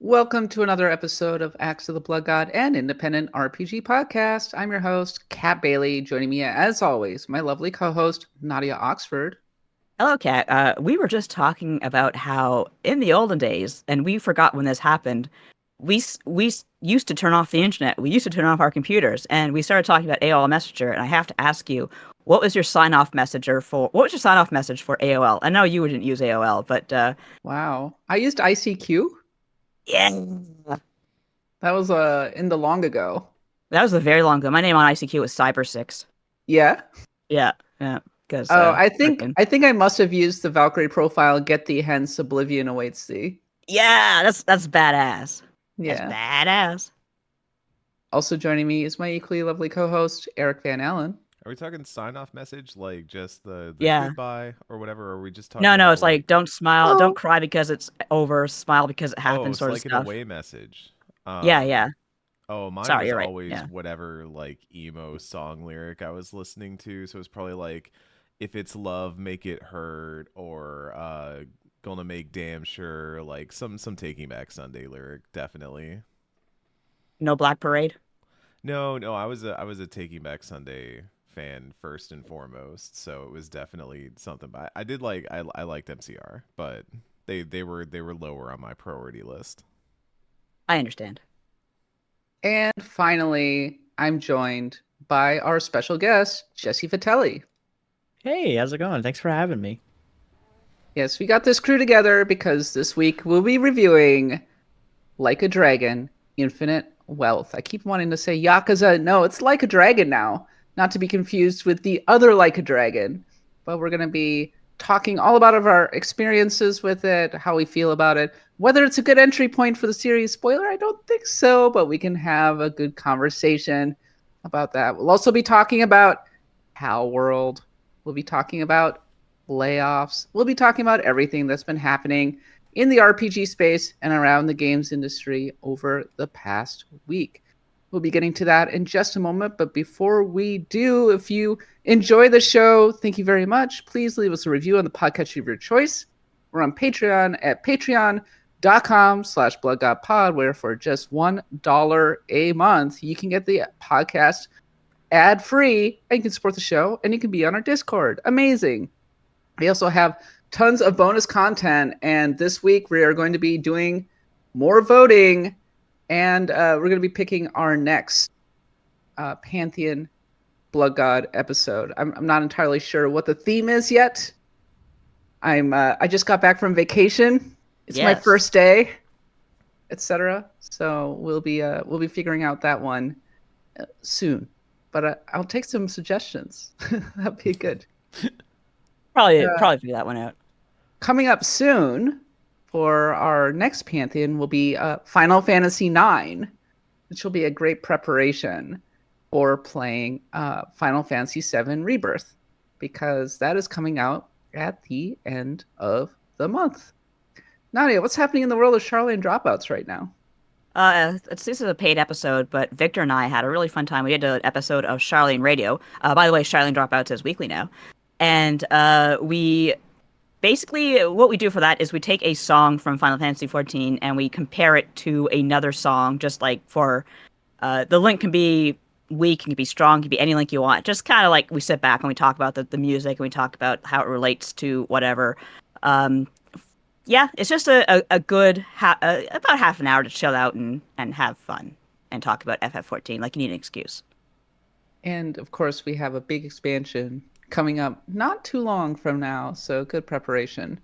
Welcome to another episode of Acts of the Blood God, an independent RPG podcast. I'm your host, Kat Bailey. Joining me, as always, my lovely co-host, Nadia Oxford. Hello, Kat. We were just talking about how in the olden days, and we forgot when this happened, used to turn off the internet. We used to turn off our computers, and we started talking about AOL Messenger. And I have to ask you, what was your sign off message for AOL? I know you didn't use AOL, but Wow. I used ICQ. yeah, That was in the long ago. that was a very long ago. My name on ICQ was Cyber6. Yeah. Yeah, yeah, because Oh, I think I must have used the Valkyrie profile, get thee hence, oblivion awaits thee. yeah, that's badass. That's Yeah. badass. Also joining me is my equally lovely co-host, Eric Van Allen. Are we talking sign off message like just the Yeah. goodbye or whatever? Or are we just No, talking no, about it's like like don't smile, don't Oh, cry because it's over, smile because it oh, happened, it's sort of like an stuff. away message? Yeah, yeah. Oh, mine Sorry, was you're right. always Yeah. whatever like emo song lyric I was listening to. So it's probably like if it's love, make it hurt, or gonna make damn sure like some Taking Back Sunday lyric, definitely. No Black Parade. No, I was a Taking Back Sunday fan first and foremost, so it was definitely something. But I did like I liked MCR, but they were lower on my priority list. I understand. and finally, I'm joined by our special guest, Jesse Vitelli. Hey, how's it going? Thanks for having me. Yes, we got this crew together because this week we'll be reviewing Like a Dragon, Infinite Wealth. I keep wanting to say Yakuza. No, it's Like a Dragon now, not to be confused with the other Like a Dragon. But we're going to be talking all about our experiences with it, how we feel about it, whether it's a good entry point for the series. Spoiler, I don't think so, but we can have a good conversation about that. We'll also be talking about Palworld. We'll be talking about layoffs. We'll be talking about everything that's been happening in the RPG space and around the games industry over the past week. We'll be getting to that in just a moment. But before we do, if you enjoy the show, thank you very much. Please leave us a review on the podcast of your choice. We're on Patreon at patreon.com/bloodgodpod, where for just $1 a month, you can get the podcast ad free and you can support the show and you can be on our Discord. Amazing. We also have tons of bonus content, and this week we are going to be doing more voting, and we're going to be picking our next Pantheon Blood God episode. I'm not entirely sure what the theme is yet. I just got back from vacation. It's my Yes. first day, etc. So we'll be figuring out that one soon. But I'll take some suggestions. That'd be good. Probably figure that one out. Coming up soon for our next Pantheon will be Final Fantasy IX, which will be a great preparation for playing Final Fantasy VII Rebirth, because that is coming out at the end of the month. Nadia, what's happening in the world of Charlene Dropouts right now? This is a paid episode, but Victor and I had a really fun time. We did an episode of Charlene Radio. By the way, Charlene Dropouts is weekly now, and we basically what we do for that is we take a song from Final Fantasy 14 and we compare it to another song, just like for the link can be weak, it can be strong, it can be any link you want. Just kind of like we sit back and we talk about the music and we talk about how it relates to whatever. Um, yeah, it's just a good about half an hour to chill out and have fun and talk about FF14 like you need an excuse. And of course, we have a big expansion coming up not too long from now, so good preparation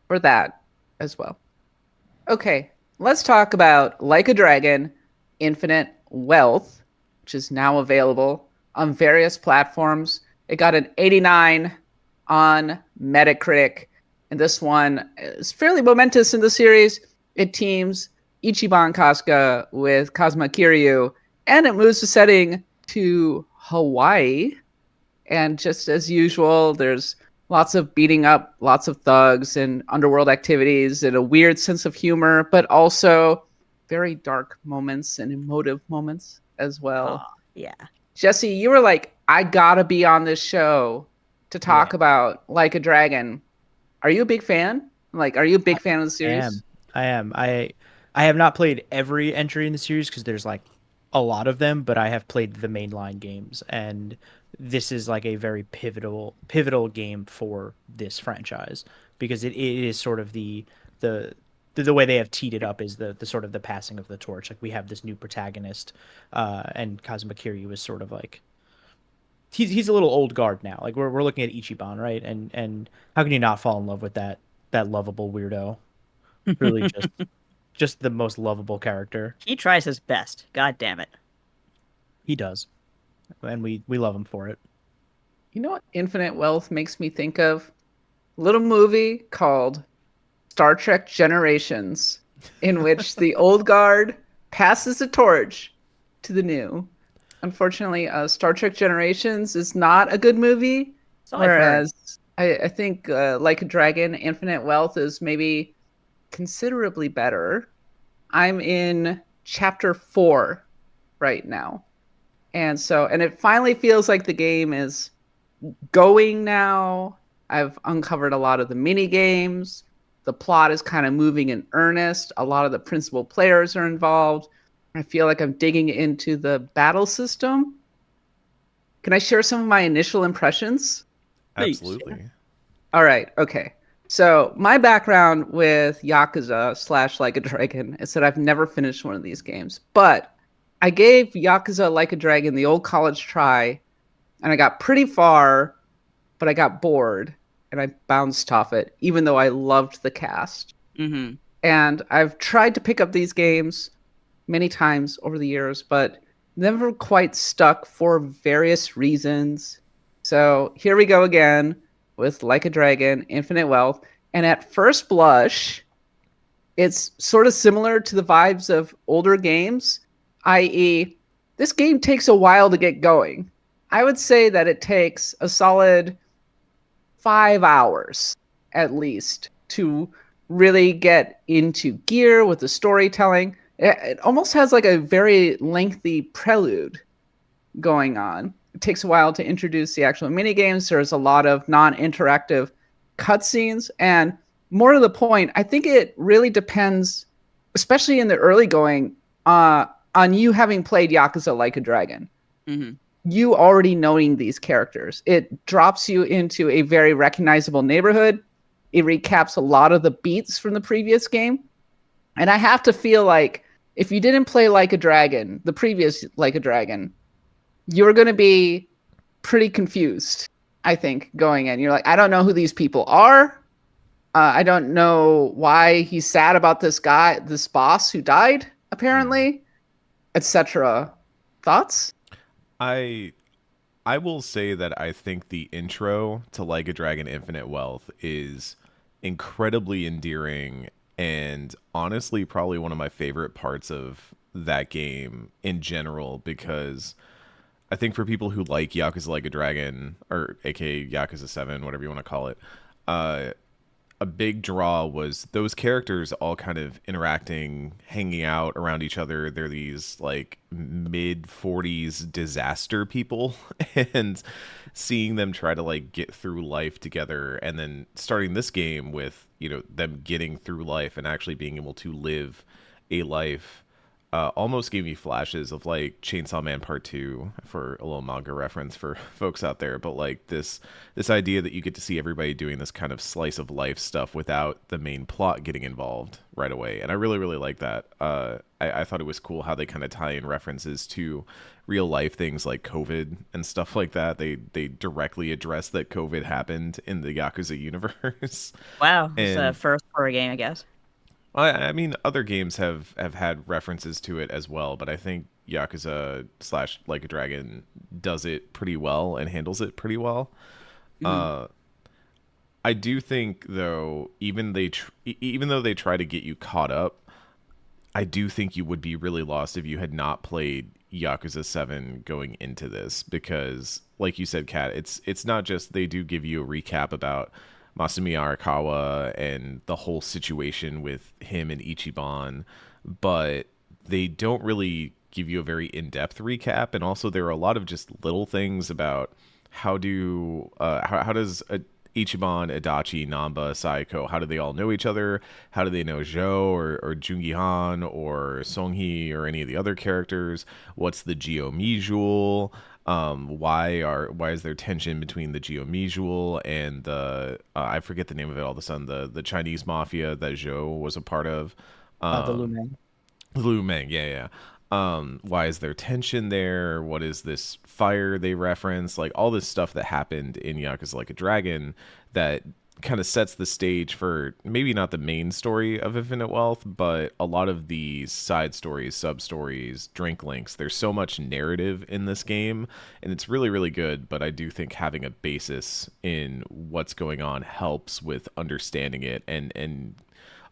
for that as well. Okay, let's talk about Like a Dragon, Infinite Wealth, which is now available on various platforms. It got an 89 on Metacritic, and this one is fairly momentous in the series. It teams Ichiban Kasuga with Kazuma Kiryu, and it moves the setting to Hawaii. And just as usual, there's lots of beating up, lots of thugs and underworld activities and a weird sense of humor, but also very dark moments and emotive moments as Oh, well. yeah. Jesse, you were like, I gotta be on this show to Yeah, talk about Like a Dragon. Are you a big fan? Like, are you a big fan of the I series? am. I am. I have not played every entry in the series because there's like a lot of them, but I have played the mainline games, and this is like a very pivotal game for this franchise because it is sort of the the way they have teed it up is the sort of the passing of the torch. Like we have this new protagonist, and Kazuma Kiryu is sort of like he's a little old guard now. Like we're looking at Ichiban, right? And how can you not fall in love with that lovable weirdo? Really just the most lovable character. He tries his best. God damn it. He does. And we love him for it. You know what Infinite Wealth makes me think of? A little movie called Star Trek Generations, in which the old guard passes the torch to the new. Unfortunately, Star Trek Generations is not a good movie, So I've heard. whereas I think Like a Dragon, Infinite Wealth is maybe considerably better. I'm in chapter 4 right now. And it finally feels like the game is going now. I've uncovered a lot of the mini games. The plot is kind of moving in earnest. A lot of the principal players are involved. I feel like I'm digging into the battle system. Can I share some of my initial impressions? Please. Absolutely. All right. Okay. So my background with Yakuza / Like a Dragon is that I've never finished one of these games, but I gave Yakuza Like a Dragon the old college try, and I got pretty far, but I got bored and I bounced off it, even though I loved the cast. Mm-hmm. And I've tried to pick up these games many times over the years, but never quite stuck for various reasons. So here we go again with Like a Dragon, Infinite Wealth. And at first blush, it's sort of similar to the vibes of older games, i.e., this game takes a while to get going. I would say that it takes a solid 5 hours at least to really get into gear with the storytelling. It almost has like a very lengthy prelude going on. It takes a while to introduce the actual minigames. There's a lot of non-interactive cutscenes. And more to the point, I think it really depends, especially in the early going, on you having played Yakuza Like a Dragon. Mm-hmm. You already knowing these characters. It drops you into a very recognizable neighborhood. It recaps a lot of the beats from the previous game. And I have to feel like if you didn't play Like a Dragon, the previous Like a Dragon, you're going to be pretty confused, I think, going in. You're like, I don't know who these people are. I don't know why he's sad about this guy, this boss who died, apparently, etc. Thoughts? I will say that I think the intro to Like a Dragon Infinite Wealth is incredibly endearing and honestly probably one of my favorite parts of that game in general, because I think for people who like Yakuza Like a Dragon, or aka Yakuza 7, whatever you want to call it, a big draw was those characters all kind of interacting, hanging out around each other. They're these like mid 40s disaster people and seeing them try to like get through life together, and then starting this game with, you know, them getting through life and actually being able to live a life almost gave me flashes of like Chainsaw Man Part 2, for a little manga reference for folks out there. But like this idea that you get to see everybody doing this kind of slice of life stuff without the main plot getting involved right away. And I really, really like that. I thought it was cool how they kind of tie in references to real life things like COVID and stuff like that. They directly address that COVID happened in the Yakuza universe. Wow. It's a And first for a game, I guess. I mean, other games have had references to it as well, but I think Yakuza / Like a Dragon does it pretty well and handles it pretty well. Mm-hmm. I do think, though, even though they try to get you caught up, I do think you would be really lost if you had not played Yakuza 7 going into this, because, like you said, Kat, it's not just they do give you a recap about Masumi Arakawa and the whole situation with him and Ichiban, but they don't really give you a very in-depth recap. And also there are a lot of just little things about how does Ichiban, Adachi, Namba, Saiko, how do they all know each other? How do they know Zhou or Jungi Han or Songhee or any of the other characters? What's the Geomi Jewel? Why is there tension between the Geomi Jewel and the I forget the name of it all of a sudden, the Chinese mafia that Zhou was a part of? The Lumang. Lu Meng, yeah, yeah. Why is there tension there? What is this fire they reference? Like all this stuff that happened in Yakuza Like a Dragon that kind of sets the stage for maybe not the main story of Infinite Wealth, but a lot of these side stories, sub stories, drink links. There's so much narrative in this game, and it's really, really good. But I do think having a basis in what's going on helps with understanding it, and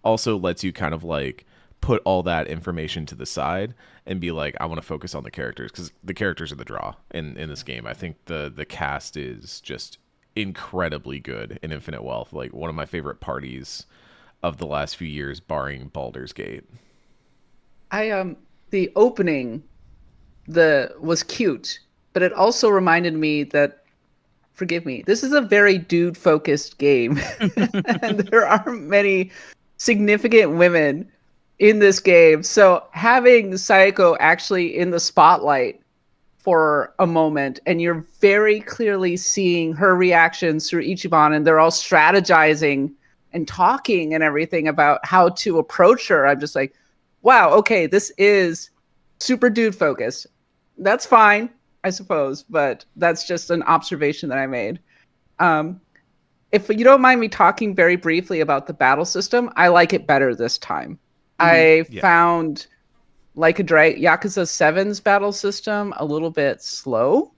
also lets you kind of like put all that information to the side and be like, I want to focus on the characters, because the characters are the draw in this game. I think the cast is just incredibly good in Infinite Wealth. Like one of my favorite parties of the last few years, barring Baldur's Gate. The opening was cute, but it also reminded me that, forgive me, this is a very dude focused game. And there aren't many significant women in this game. So having Saiko actually in the spotlight for a moment, and you're very clearly seeing her reactions through Ichiban, and they're all strategizing and talking and everything about how to approach her. I'm just like, wow, okay, this is super dude focused. That's fine, I suppose, but that's just an observation that I made. If you don't mind me talking very briefly about the battle system, I like it better this time. I found Like a Yakuza 7's battle system a little bit slow,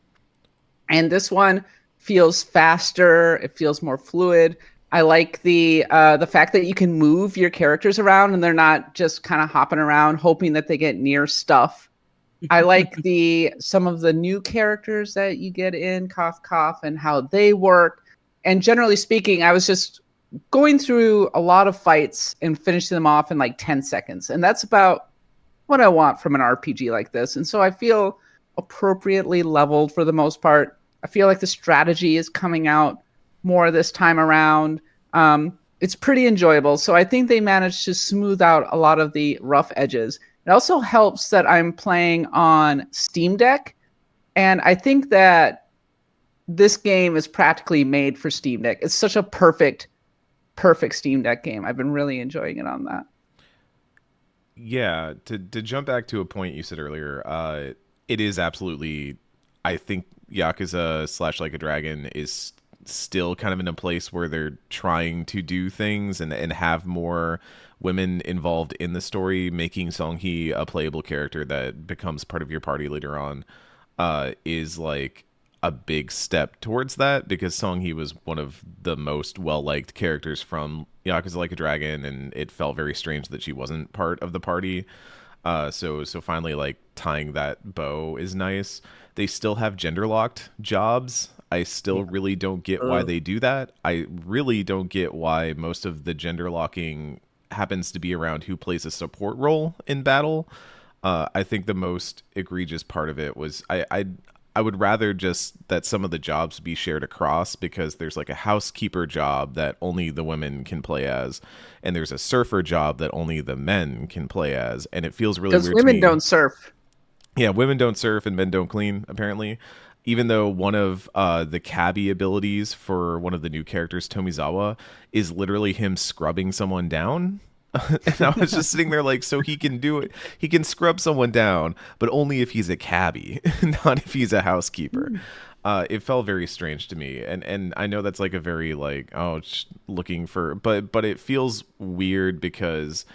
and this one feels faster. It feels more fluid. I like the fact that you can move your characters around and they're not just kind of hopping around hoping that they get near stuff. I like some of the new characters that you get in Cough Cough and how they work. And generally speaking, I was just going through a lot of fights and finishing them off in like 10 seconds. And that's about what I want from an RPG like this. And so I feel appropriately leveled for the most part. I feel like the strategy is coming out more this time around. It's pretty enjoyable. So I think they managed to smooth out a lot of the rough edges. It also helps that I'm playing on Steam Deck. And I think that this game is practically made for Steam Deck. It's such a perfect Steam Deck game. I've been really enjoying it on that. Yeah, to jump back to a point you said earlier, it is absolutely, I think Yakuza / Like a Dragon is still kind of in a place where they're trying to do things and have more women involved in the story. Making Songhee a playable character that becomes part of your party later on is like a big step towards that, because Songhee was one of the most well-liked characters from Yakuza Like a Dragon, and it felt very strange that she wasn't part of the party. So finally, like, tying that bow is nice. They still have gender-locked jobs. I still really don't get why they do that. I really don't get why most of the gender locking happens to be around who plays a support role in battle. I think the most egregious part of it was I would rather just that some of the jobs be shared across, because there's like a housekeeper job that only the women can play as, and there's a surfer job that only the men can play as, and it feels really weird to me. Because women don't surf. Yeah, women don't surf and men don't clean, apparently. Even though one of the cabbie abilities for one of the new characters, Tomizawa, is literally him scrubbing someone down. And I was just sitting there like, so he can do it. He can scrub someone down, but only if he's a cabbie, not if he's a housekeeper. It felt very strange to me. And I know that's like a very like, looking for, but it feels weird because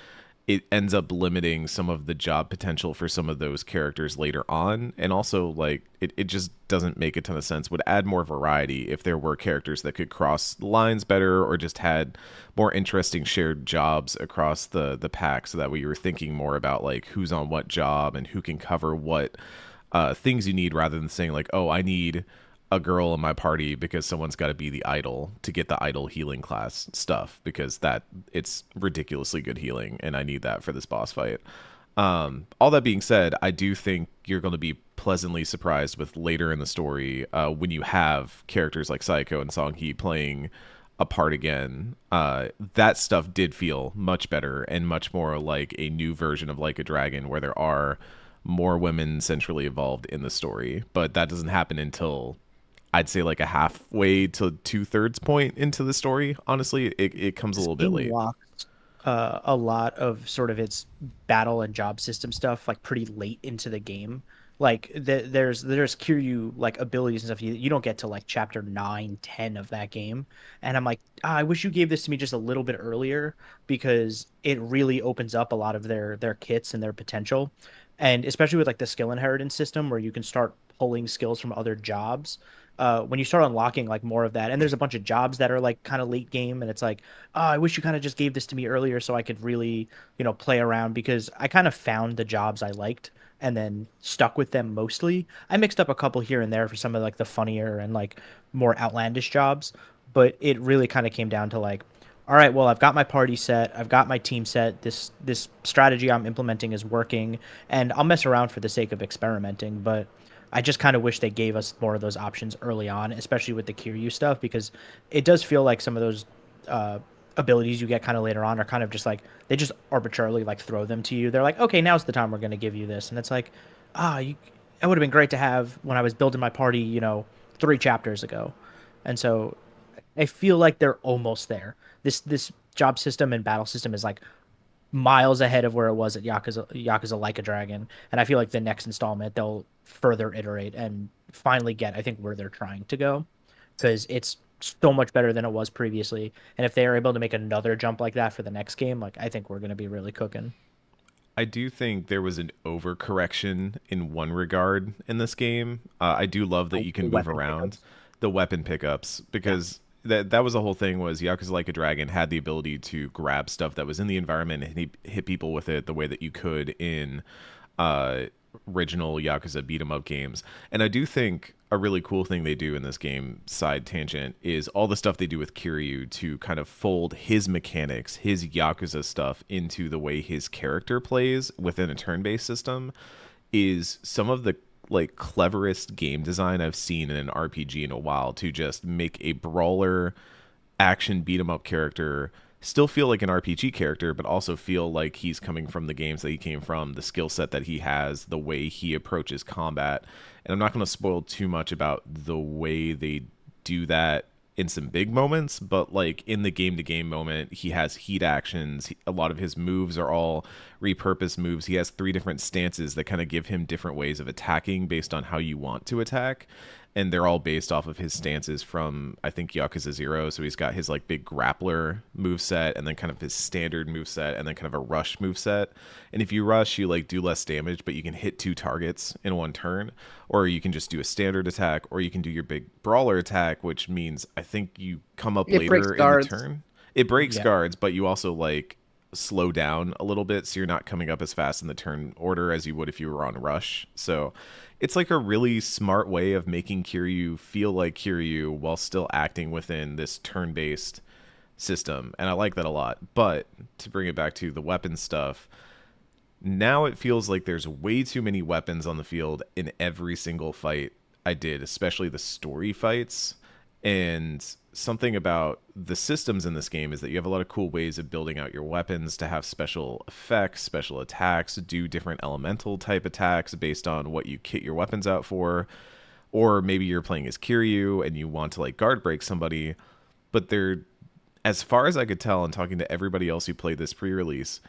it ends up limiting some of the job potential for some of those characters later on. And also, like, it just doesn't make a ton of sense. Would add more variety if there were characters that could cross the lines better, or just had more interesting shared jobs across the pack, so that we were thinking more about, like, who's on what job and who can cover what things you need, rather than saying, like, oh, I need a girl in my party because someone's got to be the idol to get the idol healing class stuff, because it's ridiculously good healing and I need that for this boss fight. All that being said, I do think you're going to be pleasantly surprised with later in the story when you have characters like Saiko and Songhee playing apart again, that stuff did feel much better and much more like a new version of Like a Dragon, where there are more women centrally involved in the story. But that doesn't happen until I'd say like a halfway to 2/3 point into the story. Honestly, it comes a This little bit game late. locked a lot of sort of its battle and job system stuff like pretty late into the game. Like there's Kiryu like abilities and stuff you don't get to like chapter 9, 10 of that game. And I'm like, I wish you gave this to me just a little bit earlier because it really opens up a lot of their kits and their potential. And especially with like the skill inheritance system where you can start pulling skills from other jobs. When you start unlocking like more of that, and there's a bunch of jobs that are like kind of late game, and it's like, oh, I wish you kind of just gave this to me earlier so I could really, play around because I kind of found the jobs I liked and then stuck with them mostly. I mixed up a couple here and there for some of like the funnier and like more outlandish jobs, but it really kind of came down to like, all right, well, I've got my party set, I've got my team set. This strategy I'm implementing is working, and I'll mess around for the sake of experimenting, but I just kind of wish they gave us more of those options early on, especially with the Kiryu stuff, because it does feel like some of those uh, abilities you get kind of later on are kind of just like they just arbitrarily like throw them to you. They're like, okay, now's the time we're going to give you this, and it's like, you, it would have been great to have when I was building my party, 3 chapters ago, and so I feel like they're almost there. This job system and battle system is like miles ahead of where it was at Yakuza Like a Dragon, and I feel like the next installment they'll further iterate and finally get I think where they're trying to go because it's so much better than it was previously. And if they are able to make another jump like that for the next game, like I think we're going to be really cooking. I do think there was an overcorrection in one regard in this game. I do love that Oh, you the can move weapon around pickups. the weapon pickups Yeah. because that was the whole thing was Yakuza Like a Dragon had the ability to grab stuff that was in the environment and hit people with it the way that you could in uh, original Yakuza beat 'em up games. And I do think a really cool thing they do in this game, side tangent, is all the stuff they do with Kiryu to kind of fold his mechanics, his Yakuza stuff into the way his character plays within a turn-based system is some of the like cleverest game design I've seen in an RPG in a while to just make a brawler action beat 'em up character still feel like an RPG character, but also feel like he's coming from the games that he came from, the skill set that he has, the way he approaches combat. And I'm not going to spoil too much about the way they do that in some big moments, but like in the game to game moment, he has heat actions. A lot of his moves are all repurposed moves. He has 3 different stances that kind of give him different ways of attacking based on how you want to attack, and they're all based off of his stances from I think Yakuza 0. So he's got his like big grappler move set and then kind of his standard move set and then kind of a rush move set. And if you rush, you like do less damage, but you can hit 2 targets in one turn, or you can just do a standard attack, or you can do your big brawler attack, which means I think you come up It breaks later in the guards. turn. It breaks Yeah. guards, but you also like slow down a little bit so you're not coming up as fast in the turn order as you would if you were on rush. So it's like a really smart way of making Kiryu feel like Kiryu while still acting within this turn-based system, and I like that a lot. But to bring it back to the weapon stuff, now it feels like there's way too many weapons on the field in every single fight I did, especially the story fights. And something about the systems in this game is that you have a lot of cool ways of building out your weapons to have special effects, special attacks, do different elemental type attacks based on what you kit your weapons out for. Or maybe you're playing as Kiryu and you want to like guard break somebody, but they're, as far as I could tell and talking to everybody else who played this pre-release,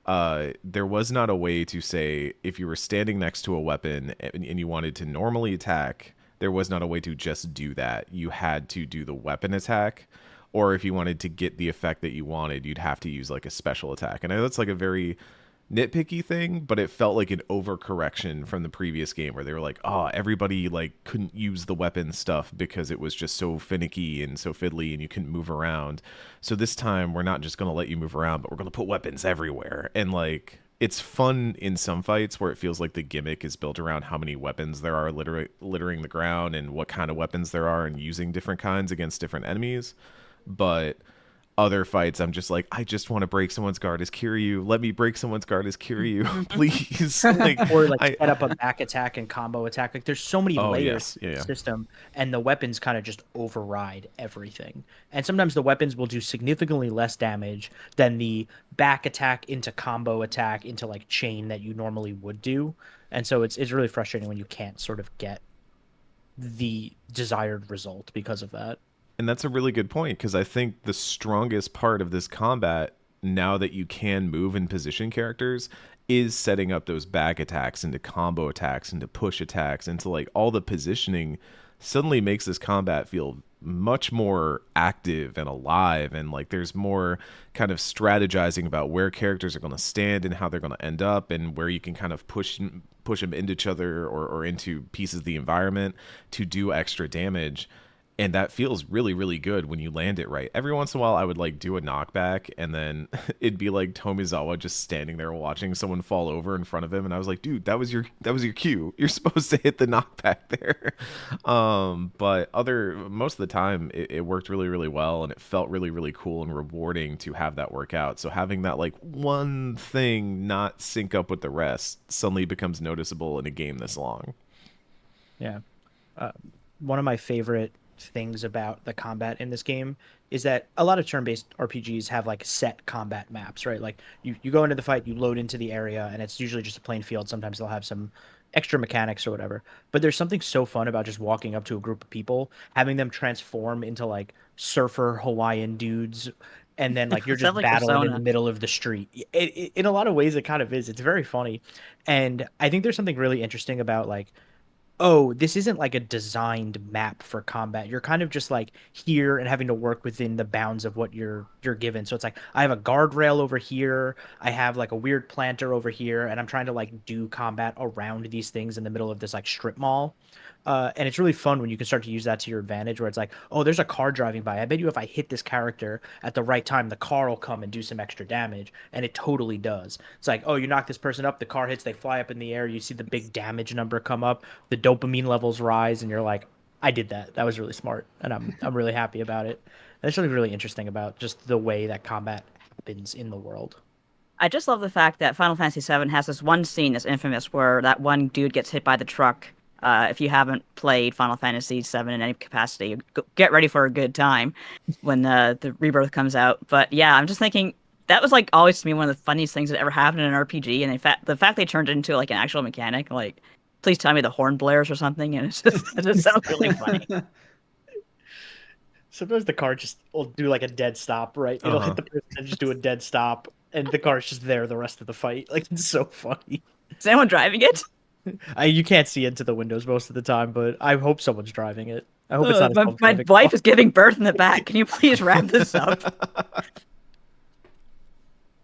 there was not a way to say if you were standing next to a weapon and you wanted to normally attack, there was not a way to just do that. You had to do the weapon attack, or if you wanted to get the effect that you wanted, you'd have to use like a special attack. And I know that's like a very nitpicky thing, but it felt like an overcorrection from the previous game where they were like, oh, everybody like couldn't use the weapon stuff because it was just so finicky and so fiddly and you couldn't move around. So this time we're not just going to let you move around, but we're going to put weapons everywhere. And like it's fun in some fights where it feels like the gimmick is built around how many weapons there are littering the ground and what kind of weapons there are and using different kinds against different enemies. But other fights, I'm just like, I just want to break someone's guard as Kiryu. Let me break someone's guard as Kiryu, please. Like, Or like I. set up a back attack and combo attack. Like there's so many Oh layers yes, to yeah, the yeah. system, and the weapons kind of just override everything. And sometimes the weapons will do significantly less damage than the back attack into combo attack into like chain that you normally would do. And so it's really frustrating when you can't sort of get the desired result because of that. And that's a really good point, because I think the strongest part of this combat, now that you can move and position characters, is setting up those back attacks into combo attacks, into push attacks, into like all the positioning suddenly makes this combat feel much more active and alive, and like there's more kind of strategizing about where characters are going to stand and how they're going to end up, and where you can kind of push them into each other, or into pieces of the environment to do extra damage. And that feels really, really good when you land it right. Every once in a while, I would like do a knockback, and then it'd be like Tomizawa just standing there watching someone fall over in front of him, and I was like, "Dude, that was your cue. You're supposed to hit the knockback there." But most of the time, it worked really, really well, and it felt really, really cool and rewarding to have that work out. So having that like one thing not sync up with the rest suddenly becomes noticeable in a game this long. Yeah. One of my favorite things about the combat in this game is that a lot of turn-based RPGs have like set combat maps, right? Like you go into the fight, you load into the area, and it's usually just a plain field. Sometimes they'll have some extra mechanics or whatever. But there's something so fun about just walking up to a group of people, having them transform into like surfer Hawaiian dudes, and then like you're Sounds just like battling in Persona. the middle of the street. In a lot of ways, it kind of is. It's very funny, and I think there's something really interesting about like, oh, this isn't like a designed map for combat. You're kind of just like here and having to work within the bounds of what you're given. So it's like I have a guardrail over here, I have like a weird planter over here, and I'm trying to like do combat around these things in the middle of this like strip mall. And it's really fun when you can start to use that to your advantage, where it's like, oh, there's a car driving by. I bet you if I hit this character at the right time, the car will come and do some extra damage. And it totally does. It's like, oh, you knock this person up, the car hits, they fly up in the air, you see the big damage number come up, the dopamine levels rise, and you're like, I did that. That was really smart. And I'm really happy about it. There's something really interesting about just the way that combat happens in the world. I just love the fact that Final Fantasy VII has this one scene that's infamous where that one dude gets hit by the truck. If you haven't played Final Fantasy VII in any capacity, get ready for a good time when the rebirth comes out. But yeah, I'm just thinking that was like always to me one of the funniest things that ever happened in an RPG. And in fact, the fact they turned it into like an actual mechanic, like please tell me the horn blares or something, and it just sounds really funny. Sometimes the car just will do like a dead stop, right? It'll Uh-huh. hit the person and just do a dead stop, and the car's just there the rest of the fight. Like it's so funny. Is anyone driving it? You can't see into the windows most of the time, but I hope someone's driving it. I hope it's not a My self-driving wife car. is giving birth in the back. Can you please wrap this up?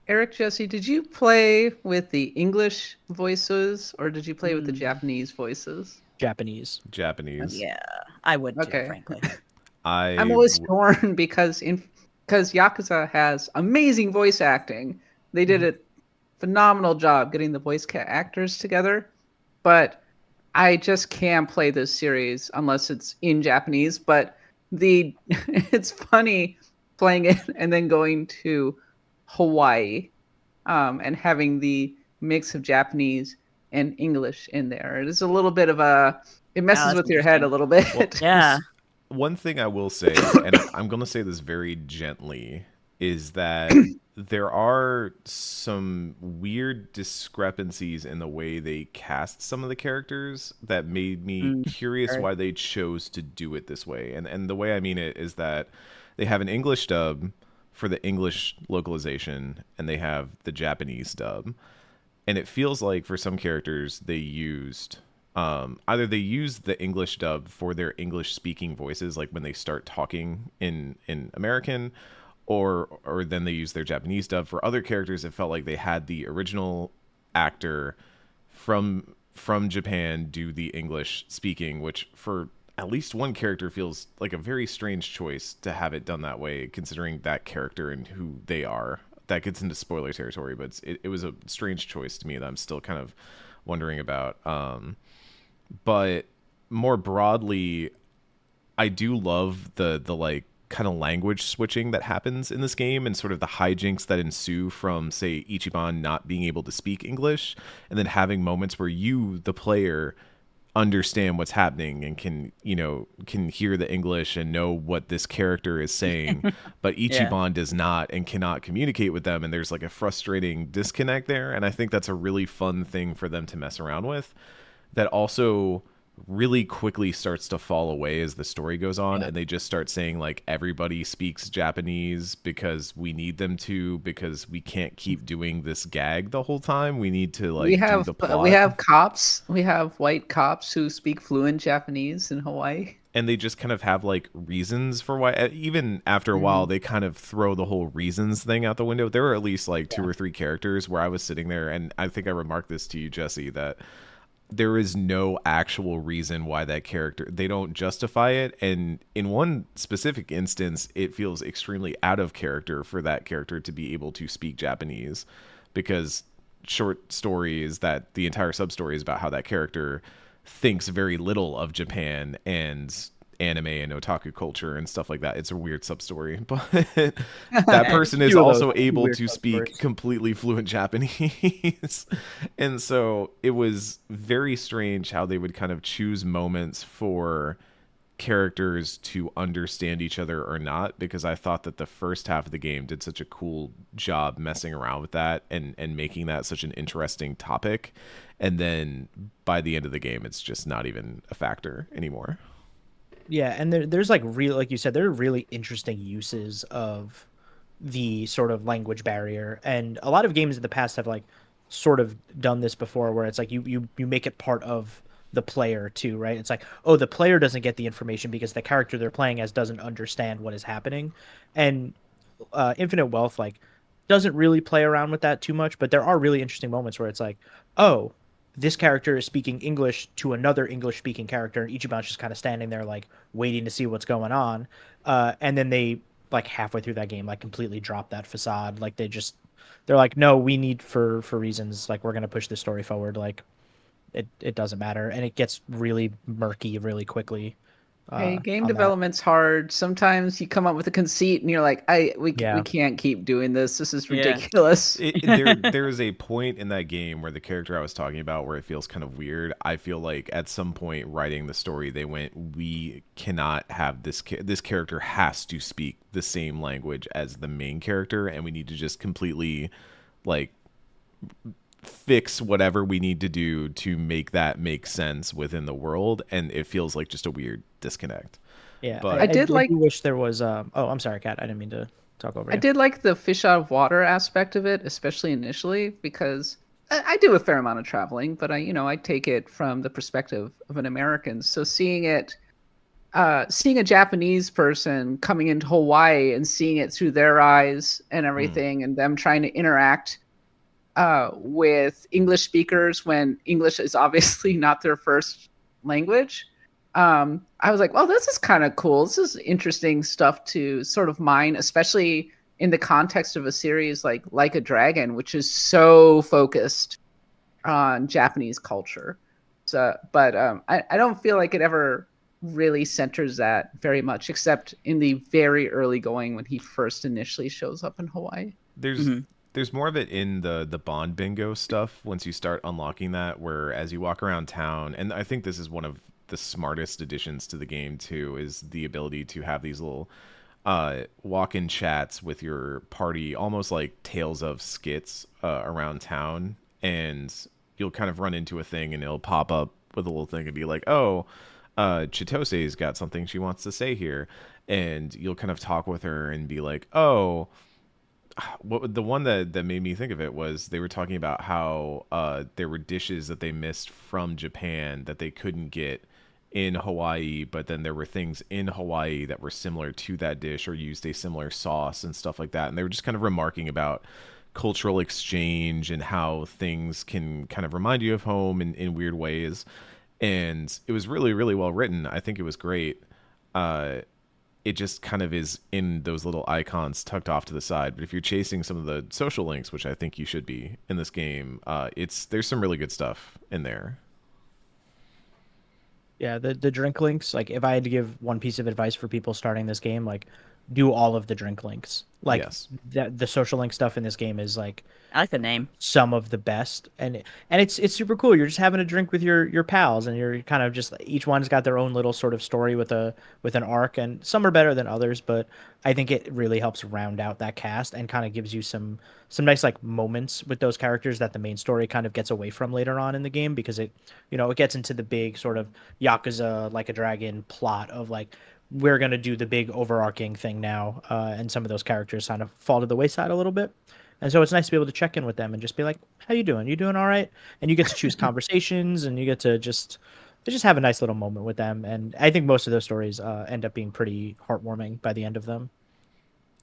Eric, Jesse, did you play with the English voices or did you play with the Japanese voices? Japanese. Japanese. Yeah, I would too, Okay. frankly. I'm always torn because Yakuza has amazing voice acting. They did a phenomenal job getting the actors together, but I just can't play this series unless it's in Japanese. But it's funny playing it and then going to Hawaii, and having the mix of Japanese and English in there. It is a little bit of it messes that's with your head a interesting. little bit. Well, Yeah. one thing I will say, and I'm going to say this very gently, is that there are some weird discrepancies in the way they cast some of the characters that made me curious Sure. why they chose to do it this way. And the way I mean it is that they have an English dub for the English localization, and they have the Japanese dub. And it feels like for some characters they used either they used the English dub for their English speaking voices, like when they start talking in American, or then they use their Japanese dub. For other characters, it felt like they had the original actor from Japan do the English speaking, which for at least one character feels like a very strange choice to have it done that way, considering that character and who they are. That gets into spoiler territory, but it was a strange choice to me that I'm still kind of wondering about. But more broadly, I do love the like kind of language switching that happens in this game and sort of the hijinks that ensue from, say, Ichiban not being able to speak English and then having moments where you, the player, understand what's happening and can hear the English and know what this character is saying, but Ichiban does not and cannot communicate with them, and there's like a frustrating disconnect there. And I think that's a really fun thing for them to mess around with, that also really quickly starts to fall away as the story goes on, and they just start saying like everybody speaks Japanese because we need them to, because we can't keep doing this gag the whole time. We need to like do the plot. We have cops. We have white cops who speak fluent Japanese in Hawaii. And they just kind of have like reasons for why, even after a while, they kind of throw the whole reasons thing out the window. There were at least like 2 or 3 characters where I was sitting there, and I think I remarked this to you, Jesse, that there is no actual reason why that character, they don't justify it. And in one specific instance, it feels extremely out of character for that character to be able to speak Japanese, because short stories that the entire sub story is about how that character thinks very little of Japan and anime and otaku culture and stuff like that. It's a weird sub story, but that person is also able to speak completely fluent Japanese. And so it was very strange how they would kind of choose moments for characters to understand each other or not, because I thought that the first half of the game did such a cool job messing around with that and making that such an interesting topic. And then by the end of the game, it's just not even a factor anymore. Yeah, and there's like like you said, there are really interesting uses of the sort of language barrier, and a lot of games in the past have like sort of done this before, where it's like you make it part of the player too, right? It's like, oh, the player doesn't get the information because the character they're playing as doesn't understand what is happening, and Infinite Wealth like doesn't really play around with that too much, but there are really interesting moments where it's like, oh, this character is speaking English to another English speaking character, and Ichiban's just kind of standing there like waiting to see what's going on. And then they like halfway through that game like completely drop that facade. Like they're like, no, we need for reasons like we're gonna push this story forward. Like it doesn't matter, and it gets really murky really quickly. Hey, game on that. development's hard. Sometimes you come up with a conceit and you're like, we can't keep doing this. This is ridiculous. There is a point in that game where the character I was talking about, where it feels kind of weird. I feel like at some point writing the story, they went, we cannot have this character has to speak the same language as the main character, and we need to just completely like fix whatever we need to do to make that make sense within the world. And it feels like just a weird disconnect. Yeah, but I did like. Wish there was. Oh, I'm sorry, Kat. I didn't mean to talk over you. I did like the fish out of water aspect of it, especially initially, because I do a fair amount of traveling, but I take it from the perspective of an American. So seeing a Japanese person coming into Hawaii and seeing it through their eyes and everything, and them trying to interact with English speakers when English is obviously not their first language. I was like, well, this is kind of cool. This is interesting stuff to sort of mine, especially in the context of a series like a Dragon, which is so focused on Japanese culture. So, but I don't feel like it ever really centers that very much, except in the very early going when he first initially shows up in Hawaii. There's more of it in the Bond bingo stuff once you start unlocking that, where as you walk around town, and I think this is one of the smartest additions to the game too, is the ability to have these little walk-in chats with your party, almost like Tales of skits around town, and you'll kind of run into a thing and it'll pop up with a little thing and be like, oh, Chitose's got something she wants to say here, and you'll kind of talk with her and be like, oh, the one that made me think of it was they were talking about how there were dishes that they missed from Japan that they couldn't get in Hawaii, but then there were things in Hawaii that were similar to that dish or used a similar sauce and stuff like that. And they were just kind of remarking about cultural exchange and how things can kind of remind you of home in weird ways. And it was really, really well written. I think it was great. It just kind of is in those little icons tucked off to the side. But if you're chasing some of the social links, which I think you should be in this game, there's some really good stuff in there. Yeah, the drink links, like if I had to give one piece of advice for people starting this game, like do all of the drink links. Like Yes. the social link stuff in this game is like I like the name. some of the best, and it's super cool. You're just having a drink with your pals, and you're kind of just each one's got their own little sort of story with an arc, and some are better than others, but I think it really helps round out that cast and kind of gives you some nice like moments with those characters that the main story kind of gets away from later on in the game, because it gets into the big sort of Yakuza Like a Dragon plot of like we're gonna do the big overarching thing now, and some of those characters kind of fall to the wayside a little bit. And so it's nice to be able to check in with them and just be like, "How you doing? You doing all right?" And you get to choose conversations, and you get to just have a nice little moment with them. And I think most of those stories end up being pretty heartwarming by the end of them.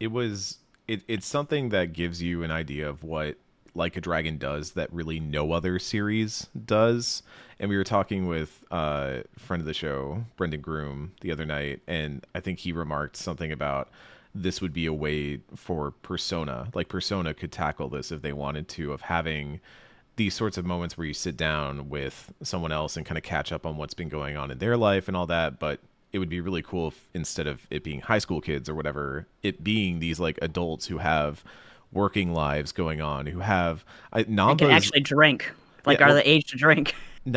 It's something that gives you an idea of what Like a Dragon does that really no other series does. And we were talking with a friend of the show, Brendan Groom, the other night, and I think he remarked something about this would be a way for Persona, like Persona could tackle this if they wanted to, of having these sorts of moments where you sit down with someone else and kind of catch up on what's been going on in their life and all that. But it would be really cool if instead of it being high school kids or whatever, it being these like adults who have working lives going on, who have They can Namba's actually drink. Like, Yeah, are well- the age to drink?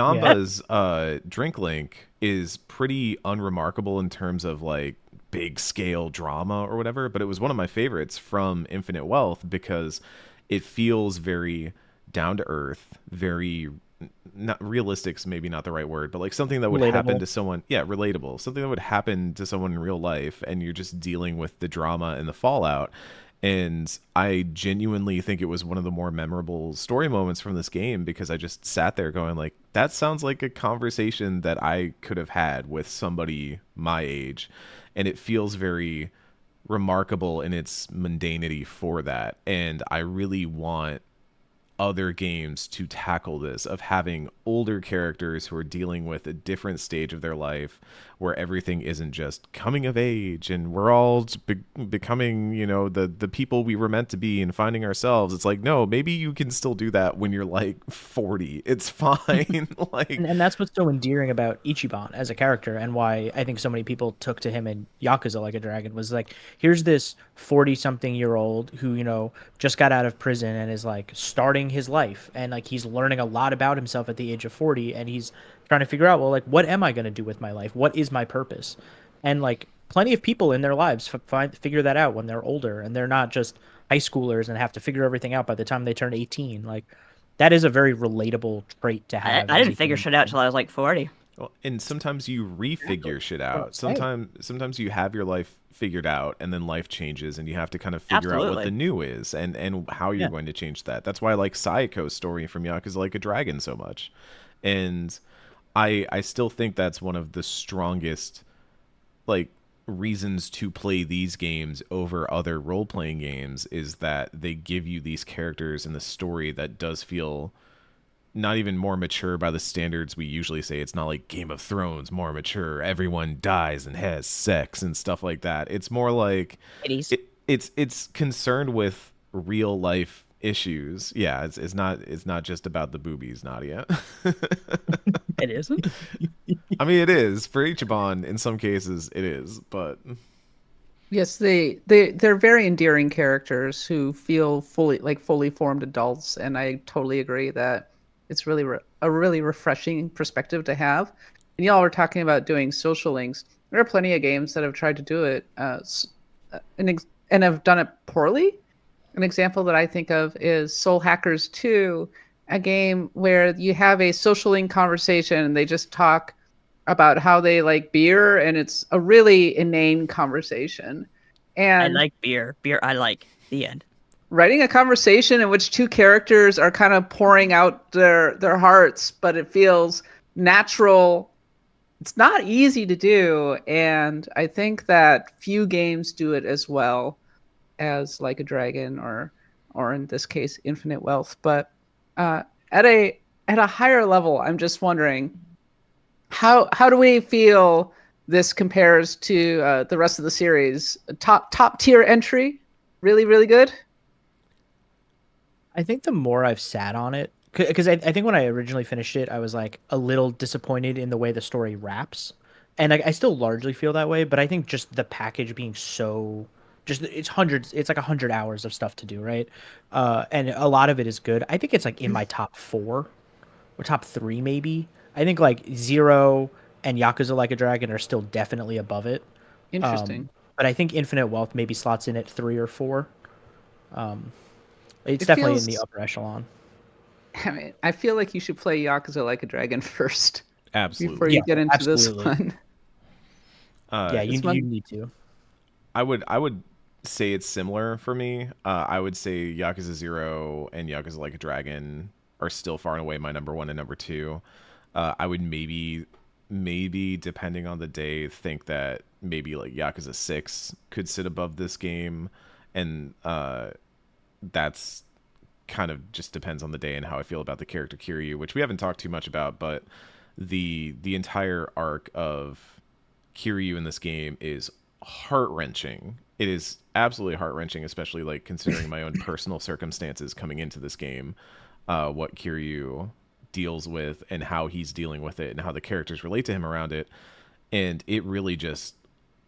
Yeah. Namba's drink link is pretty unremarkable in terms of like big scale drama or whatever, but it was one of my favorites from Infinite Wealth because it feels very down to earth, very not realistic's maybe not the right word, but like something that would happen Relatable. to someone, yeah, relatable, something that would happen to someone in real life, and you're just dealing with the drama and the fallout. And I genuinely think it was one of the more memorable story moments from this game because I just sat there going like, that sounds like a conversation that I could have had with somebody my age. And it feels very remarkable in its mundanity for that. And I really want other games to tackle this of having older characters who are dealing with a different stage of their life where everything isn't just coming of age and we're all becoming, the people we were meant to be and finding ourselves. It's like, no, maybe you can still do that when you're like 40. It's fine. Like, And that's what's so endearing about Ichiban as a character, and why I think so many people took to him in Yakuza Like a Dragon was like, here's this 40-something-year-old who, just got out of prison and is like starting his life, and like he's learning a lot about himself at the age of 40, and he's trying to figure out, well, like, what am I going to do with my life? What is my purpose? And like plenty of people in their lives figure that out when they're older, and they're not just high schoolers and have to figure everything out by the time they turn 18. Like that is a very relatable trait to I, have I as didn't a figure human shit out being. till I was like 40. well, and sometimes you refigure shit out. Say. Sometimes you have your life figured out and then life changes and you have to kind of figure out what Absolutely. the new is and how you're Yeah. going to change that. That's why I like Sayako's story from Yakuza Like a Dragon so much. And I still think that's one of the strongest like reasons to play these games over other role-playing games is that they give you these characters in the story that does feel not even more mature by the standards we usually say. It's not like Game of Thrones more mature, everyone dies and has sex and stuff like that. It's more like 80s. it's concerned with real life issues. Yeah, it's not just about the boobies, Nadia. It isn't. I mean, it is for Ichiban in some cases. It is, but Yes, they're very endearing characters who feel fully formed adults, and I totally agree that it's really a really refreshing perspective to have. And y'all were talking about doing social links. There are plenty of games that have tried to do it, and have done it poorly. An example that I think of is Soul Hackers 2, a game where you have a social link conversation and they just talk about how they like beer, and it's a really inane conversation. I And like beer. Beer I like. The end. writing a conversation in which two characters are kind of pouring out their hearts, but it feels natural. It's not easy to do, and I think that few games do it as well as Like a Dragon or in this case Infinite Wealth. But uh, at a higher level, I'm just wondering how do we feel this compares to the rest of the series? Top tier entry, really good. I think the more I've sat on it, because I think when I originally finished it, I was like a little disappointed in the way the story wraps, and I still largely feel that way. But I think just the package being so Just it's hundreds. It's like 100 hours of stuff to do, right? And a lot of it is good. I think it's like in my top 4 or top 3 maybe. I think like Zero and Yakuza Like a Dragon are still definitely above it. Interesting. But I think Infinite Wealth maybe slots in at 3 or 4. It's It definitely in the feels. upper echelon. I mean, I feel like you should play Yakuza Like a Dragon first before Absolutely. you Yeah, get into this absolutely. one. Yeah, This you one, need to. I would say it's similar for me. I would say Yakuza 0 and Yakuza Like a Dragon are still far and away my number 1 and number 2. I would maybe depending on the day think that maybe like Yakuza 6 could sit above this game, and that's kind of just depends on the day and how I feel about the character Kiryu, which we haven't talked too much about, but the entire arc of Kiryu in this game is heart-wrenching. It is absolutely heart-wrenching, especially like considering my own personal circumstances coming into this game, what Kiryu deals with and how he's dealing with it and how the characters relate to him around it. And it really just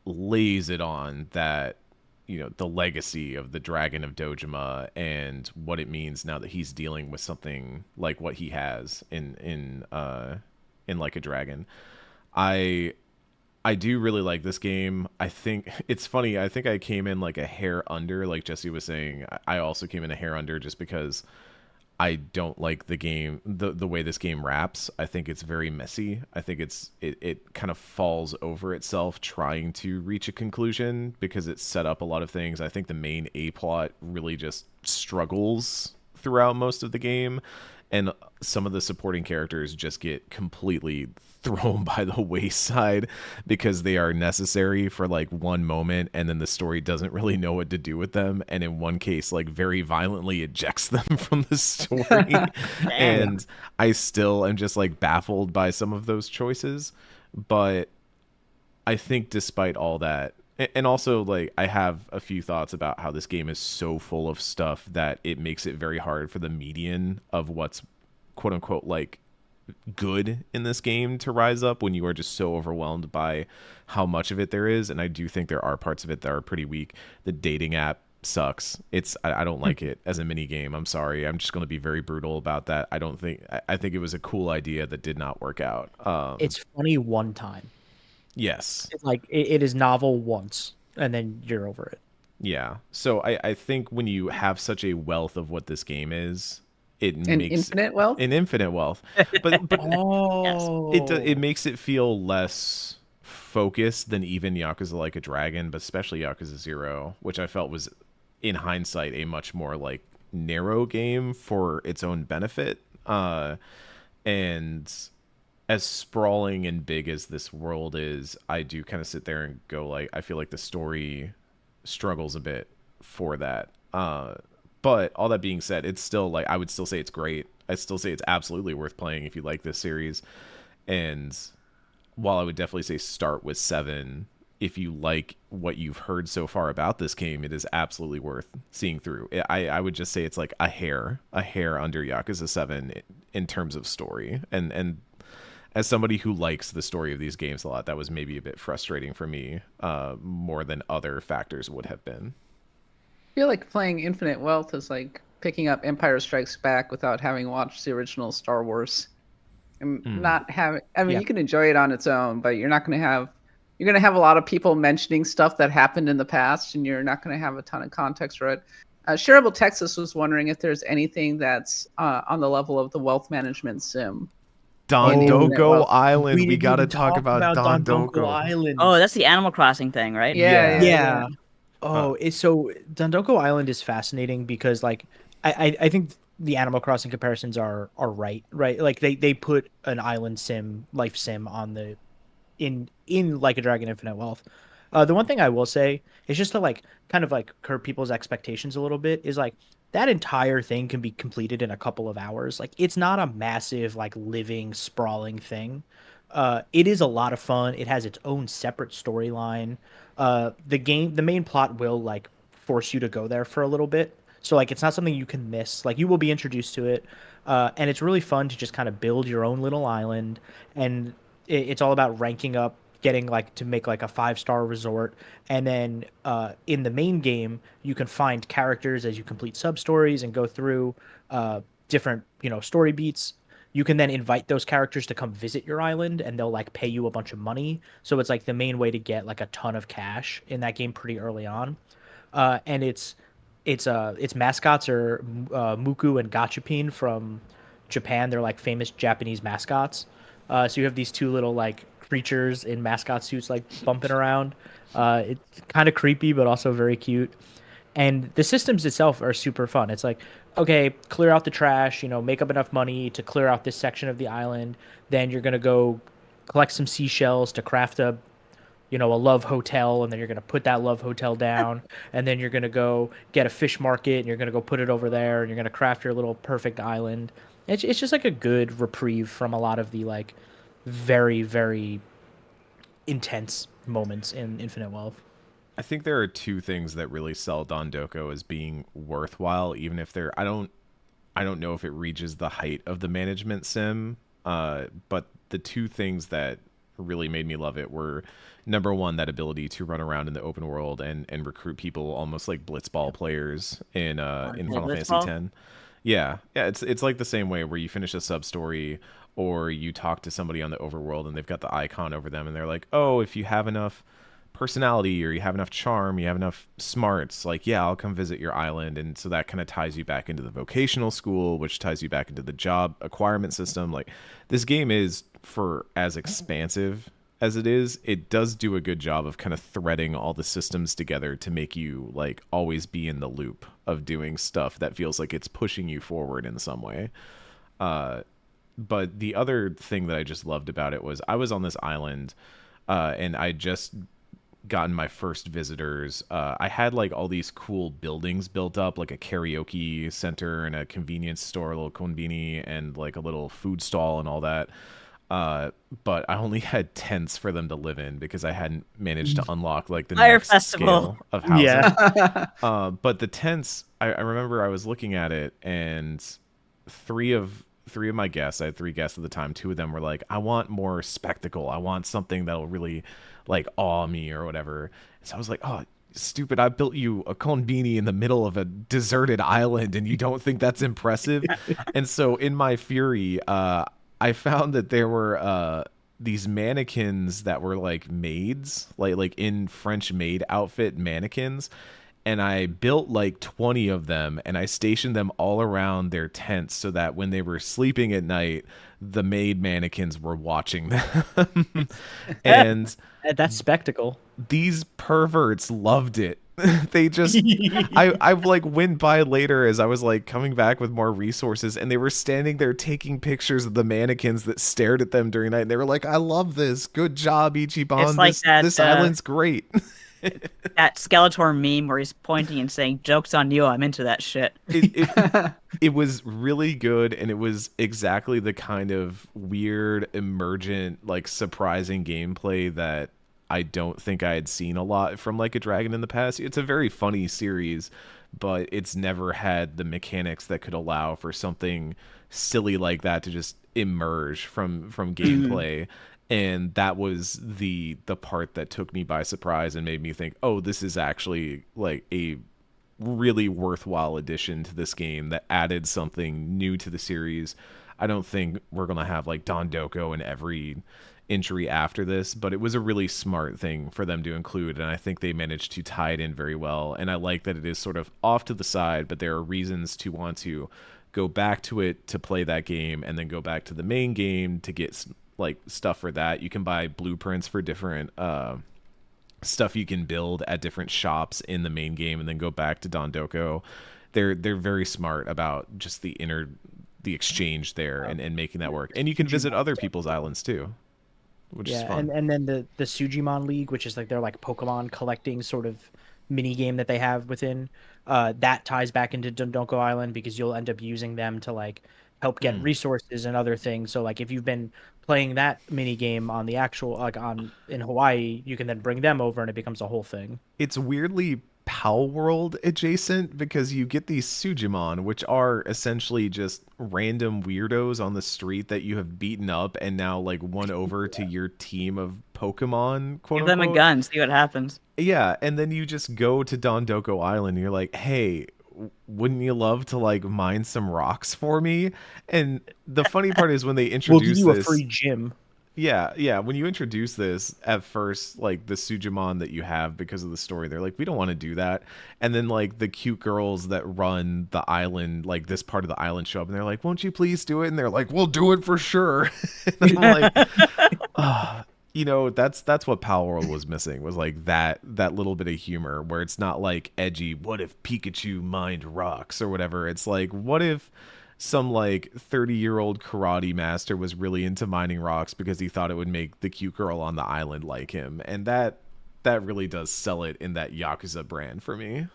lays it on that, the legacy of the Dragon of Dojima and what it means now that he's dealing with something like what he has in Like a Dragon. I I do really like this game. I think it's funny. I think I came in like a hair under, like Jesse was saying. I also came in a hair under just because I don't like the game, the way this game wraps. I think it's very messy. I think it kind of falls over itself trying to reach a conclusion because it's set up a lot of things. I think the main A plot really just struggles throughout most of the game, and some of the supporting characters just get completely thrown by the wayside because they are necessary for like one moment, and then the story doesn't really know what to do with them, and in one case like very violently ejects them from the story. And I still am just like baffled by some of those choices. But I think despite all that, and also like I have a few thoughts about how this game is so full of stuff that it makes it very hard for the median of what's quote unquote like good in this game to rise up when you are just so overwhelmed by how much of it there is. And I do think there are parts of it that are pretty weak. The dating app sucks. I don't like it as a mini game. I'm sorry. I'm just going to be very brutal about that. I think it was a cool idea that did not work out. It's funny one time. Yes. It's like it is novel once, and then you're over it. Yeah. So I think when you have such a wealth of what this game is, it An makes infinite wealth? an infinite wealth. But Oh, it makes it feel less focused than even Yakuza Like a Dragon, but especially Yakuza 0, which I felt was in hindsight a much more like narrow game for its own benefit. And as sprawling and big as this world is, I do kind of sit there and go like I feel like the story struggles a bit for that. But all that being said, it's still like I would still say it's great. I still say it's absolutely worth playing if you like this series. And while I would definitely say start with 7, if you like what you've heard so far about this game, it is absolutely worth seeing through. I would just say it's like a hair under Yakuza 7 in terms of story. And as somebody who likes the story of these games a lot, that was maybe a bit frustrating for me, more than other factors would have been. I feel like playing Infinite Wealth is like picking up Empire Strikes Back without having watched the original Star Wars. And not having, I mean, Yeah. you can enjoy it on its own, but you're not going to have, you're going to have a lot of people mentioning stuff that happened in the past, and you're not going to have a ton of context for it. Shareable Texas was wondering if there's anything that's on the level of the wealth management sim. Infinite Dondoko Wealth. Island. We didn't gotta even talk about Dondonko Dondoko. Island. Oh, that's the Animal Crossing thing, right? Yeah. Yeah. Oh, it's so Dondoko Island is fascinating because like I think the Animal Crossing comparisons are right, right? Like they put an island sim, life sim on the in Like a Dragon Infinite Wealth. The one thing I will say is just to like kind of like curb people's expectations a little bit is like that entire thing can be completed in a couple of hours. Like it's not a massive like living sprawling thing. It is a lot of fun. It has its own separate storyline. The main plot will like force you to go there for a little bit. So like it's not something you can miss. Like you will be introduced to it, and it's really fun to just kind of build your own little island. And it's all about ranking up getting like to make like a 5-star resort. And then in the main game, you can find characters as you complete sub stories and go through different story beats. You can then invite those characters to come visit your island, and they'll like pay you a bunch of money. So it's like the main way to get like a ton of cash in that game pretty early on. And its mascots are Muku and Gachapin from Japan. They're like famous Japanese mascots. So you have these two little like creatures in mascot suits like bumping around. It's kind of creepy, but also very cute. And the systems itself are super fun. It's like, okay, clear out the trash, make up enough money to clear out this section of the island. Then you're gonna go collect some seashells to craft a love hotel, and then you're going to put that love hotel down, and then you're going to go get a fish market, and you're going to go put it over there, and you're going to craft your little perfect island. It's just like a good reprieve from a lot of the like very, very intense moments in Infinite Wealth. I think there are two things that really sell Dondoko as being worthwhile, even if I don't know if it reaches the height of the management sim. But the two things that really made me love it were, number one, that ability to run around in the open world and recruit people almost like blitzball players in Final Fantasy X. Yeah, it's like the same way where you finish a sub story or you talk to somebody on the overworld and they've got the icon over them and they're like, oh, if you have enough personality or you have enough charm, you have enough smarts, like, yeah, I'll come visit your island. And so that kind of ties you back into the vocational school, which ties you back into the job acquirement system. Like, this game is, for as expansive as it does do a good job of kind of threading all the systems together to make you like always be in the loop of doing stuff that feels like it's pushing you forward in some way. But the other thing that I just loved about it was I was on this island and I just gotten my first visitors. I had like all these cool buildings built up, like a karaoke center and a convenience store, a little konbini, and like a little food stall and all that. But I only had tents for them to live in because I hadn't managed to unlock like the Fire next festival. scale of housing. Yeah. But the tents, I remember I was looking at it, and three of my guests, I had 3 guests at the time, 2 of them were like, I want more spectacle, I want something that'll really like awe me or whatever. So I was like, oh, stupid, I built you a konbini in the middle of a deserted island and you don't think that's impressive? And so in my fury, I found that there were these mannequins that were like maids, like in French maid outfit mannequins, and I built like 20 of them and I stationed them all around their tents so that when they were sleeping at night, the maid mannequins were watching them. And That's spectacle. these perverts loved it. They just I like went by later as I was like coming back with more resources, and they were standing there taking pictures of the mannequins that stared at them during night, and they were like, I love this, good job, Ichiban, It's like this island's great. that Skeletor meme where he's pointing and saying, "Joke's on you, I'm into that shit." It was really good, and it was exactly the kind of weird, emergent, like surprising gameplay that I don't think I had seen a lot from Like a Dragon in the past. It's a very funny series, but it's never had the mechanics that could allow for something silly like that to just emerge from gameplay. And that was the part that took me by surprise and made me think, oh, this is actually like a really worthwhile addition to this game that added something new to the series. I don't think we're gonna have like Don Doko in every entry after this, but it was a really smart thing for them to include, and I think they managed to tie it in very well. And I like that it is sort of off to the side, but there are reasons to want to go back to it to play that game, and then go back to the main game to get like stuff for that. You can buy blueprints for different stuff you can build at different shops in the main game, and then go back to Dondoko. They're very smart about just the exchange there, and making that work. And you can visit other people's islands too, which is fun. And then the Sujimon League, which is like their like Pokemon collecting sort of mini game that they have within, that ties back into Dondoko Island, because you'll end up using them to like help get resources and other things. So like if you've been playing that mini game on the actual in Hawaii, you can then bring them over and it becomes a whole thing. It's weirdly Palworld adjacent because you get these Sujimon, which are essentially just random weirdos on the street that you have beaten up and now like won over to your team of Pokemon, quote Give them a unquote. gun, see what happens. Yeah, and then you just go to Dondoko Island and you're like, hey, wouldn't you love to like mine some rocks for me? And the funny part is when they We'll introduce give you a this, free gym. yeah, when you introduce this at first, like the Sujimon that you have because of the story, they're like, we don't want to do that. And then like the cute girls that run the island, like this part of the island show up and they're like, won't you please do it? And they're like, we'll do it for sure. And I'm like, you know, that's what Palworld was missing, was like that little bit of humor where it's not like edgy, what if Pikachu mined rocks or whatever. It's like, what if some like 30-year-old karate master was really into mining rocks because he thought it would make the cute girl on the island like him. And that really does sell it in that Yakuza brand for me.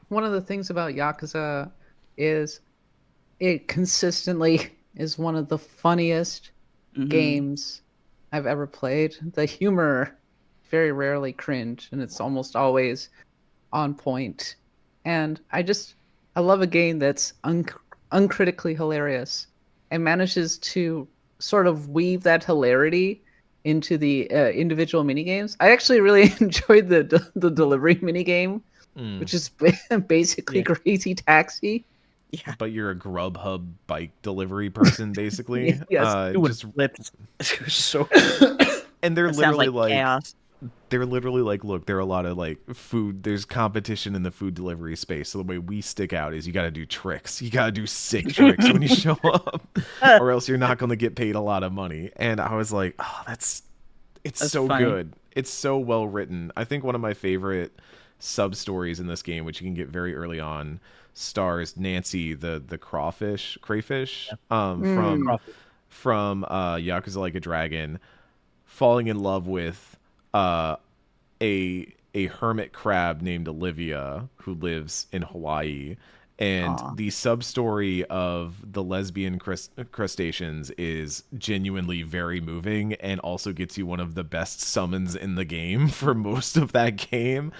One of the things about Yakuza is it consistently is one of the funniest games I've ever played. The humor very rarely cringe, and it's almost always on point. And I love a game that's uncritically hilarious and manages to sort of weave that hilarity into the individual mini games. I actually really enjoyed the delivery mini game, which is basically Crazy Taxi. Yeah. But you're a Grubhub bike delivery person, basically. Yes, just flipped. So and they're That sounds literally like chaos. they're literally like, look, there are a lot of like food, there's competition in the food delivery space, so the way we stick out is you got to do tricks, you got to do sick tricks when you show up, or else you're not going to get paid a lot of money. And I was like, oh, it's so funny. good, it's so well written. I think one of my favorite sub stories in this game, which you can get very early on, stars Nancy, the crayfish from Yakuza Like a Dragon, falling in love with a hermit crab named Olivia who lives in Hawaii. And the sub story of the lesbian crustaceans is genuinely very moving and also gets you one of the best summons in the game for most of that game,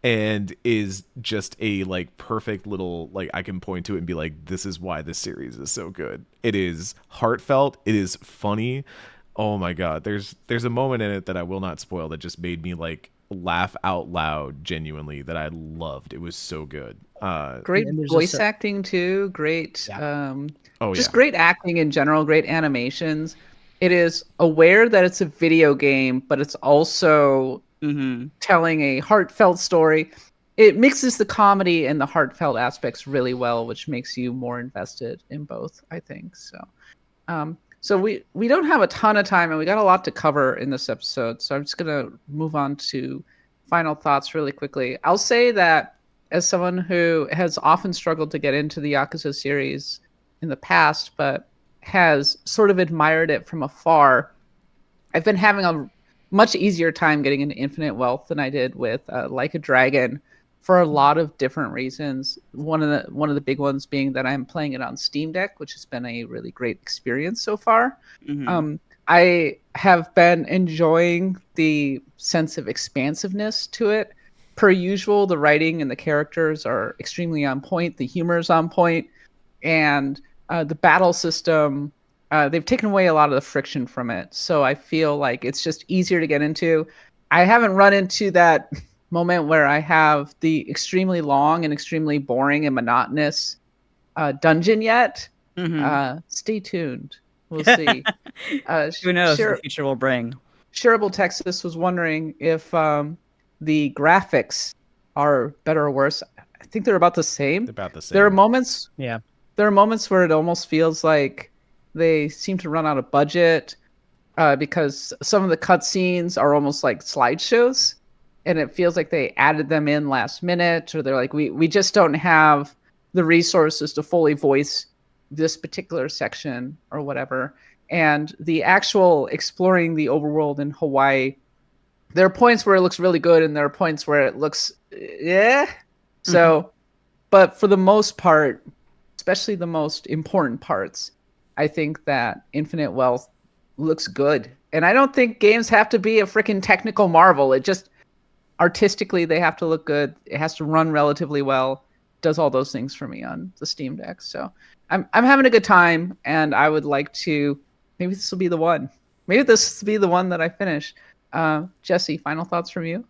and is just a like perfect little, like, I can point to it and be like, this is why this series is so good. It is heartfelt, it is funny. Oh my god, there's a moment in it that I will not spoil that just made me like laugh out loud genuinely, that I loved. It was so good. Great and there's voice a acting too. Great, just yeah. great acting in general. Great animations. It is aware that it's a video game, but it's also telling a heartfelt story. It mixes the comedy and the heartfelt aspects really well, which makes you more invested in both, I think. So we don't have a ton of time, and we got a lot to cover in this episode. So I'm just gonna move on to final thoughts really quickly. I'll say that as someone who has often struggled to get into the Yakuza series in the past, but has sort of admired it from afar, I've been having a much easier time getting into Infinite Wealth than I did with Like a Dragon, for a lot of different reasons. One of the big ones being that I'm playing it on Steam Deck, which has been a really great experience so far. I have been enjoying the sense of expansiveness to it. Per usual, the writing and the characters are extremely on point. The humor is on point, and the battle system, they've taken away a lot of the friction from it. So I feel like it's just easier to get into. I haven't run into that moment where I have the extremely long and extremely boring and monotonous dungeon yet. Stay tuned. We'll see. Who knows what the future will bring? Shareable Texas was wondering if the graphics are better or worse. I think they're about the same. About the same. There are moments. yeah. There are moments where it almost feels like they seem to run out of budget because some of the cutscenes are almost like slideshows, and it feels like they added them in last minute, or they're like, we just don't have the resources to fully voice this particular section or whatever. And the actual exploring the overworld in Hawaii, there are points where it looks really good, and there are points where it looks, So, but for the most part, especially the most important parts, I think that Infinite Wealth looks good. And I don't think games have to be a freaking technical marvel. It just, artistically they have to look good. It has to run relatively well. Does all those things for me on the Steam Deck. So I'm having a good time, and I would like to. Maybe this will be the one. Maybe this will be the one that I finish. Jesse, final thoughts from you?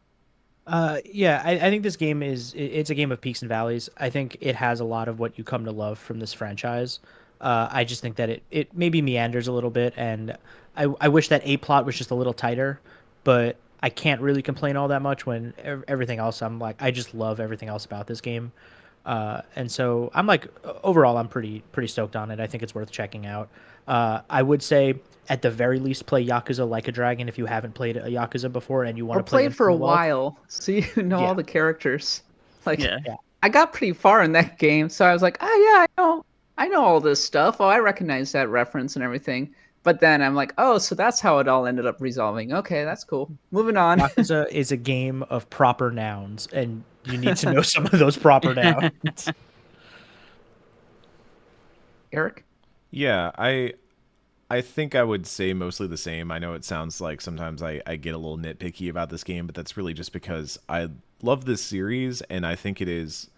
Yeah, I think this game it's a game of peaks and valleys. I think it has a lot of what you come to love from this franchise. I just think that it maybe meanders a little bit, and I wish that A plot was just a little tighter, but I can't really complain all that much when everything else I'm like I just love everything else about this game. And so I'm like overall I'm pretty stoked on it. I think it's worth checking out. I would say at the very least play Yakuza Like a Dragon if you haven't played a Yakuza before and you want Or to play play it for a Infinite Wealth. while so you know Yeah. all the characters. Like Yeah. I got pretty far in that game, so I was like, oh yeah, I know all this stuff. Oh, I recognize that reference and everything. But then I'm like, oh, so that's how it all ended up resolving. Okay, that's cool. Moving on. Yakuza is a game of proper nouns, and you need to know some of those proper nouns. Eric? Yeah, I think I would say mostly the same. I know it sounds like sometimes I get a little nitpicky about this game, but that's really just because I love this series and I think it is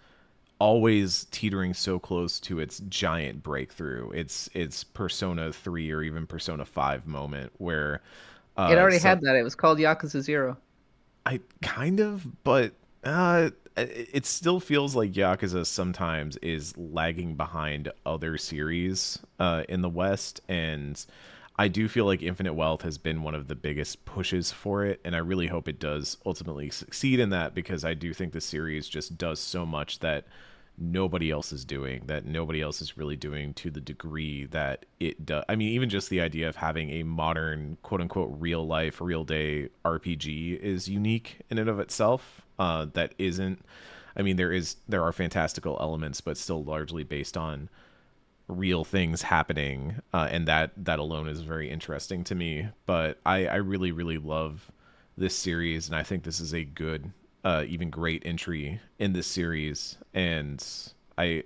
always teetering so close to its giant breakthrough. It's Persona 3 or even Persona 5 moment where It already so had that. It was called Yakuza 0. I kind of, but it still feels like Yakuza sometimes is lagging behind other series in the West, and I do feel like Infinite Wealth has been one of the biggest pushes for it, and I really hope it does ultimately succeed in that because I do think the series just does so much that nobody else is doing, that nobody else is really doing to the degree that it does. I mean, even just the idea of having a modern, quote unquote, real life, real day RPG is unique in and of itself. That isn't, I mean, there are fantastical elements, but still largely based on real things happening, and that alone is very interesting to me. But I really, really love this series, and I think this is a good, even great entry in this series. And I,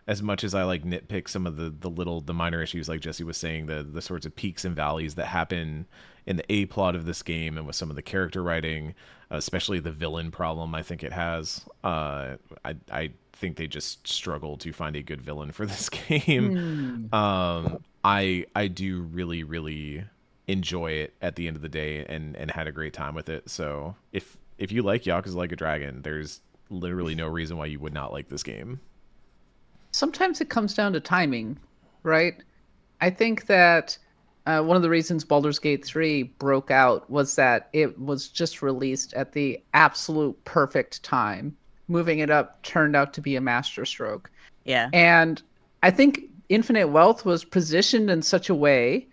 as much as I like nitpick some of the minor issues, like Jesse was saying, the sorts of peaks and valleys that happen in the A plot of this game and with some of the character writing, especially the villain problem, I think it has. I think they just struggle to find a good villain for this game. I do really, really enjoy it at the end of the day and had a great time with it. So if you like Yakuza Like a Dragon, there's literally no reason why you would not like this game. Sometimes it comes down to timing, right? I think that one of the reasons Baldur's Gate 3 broke out was that it was just released at the absolute perfect time. Moving it up turned out to be a masterstroke. Yeah. And I think Infinite Wealth was positioned in such a way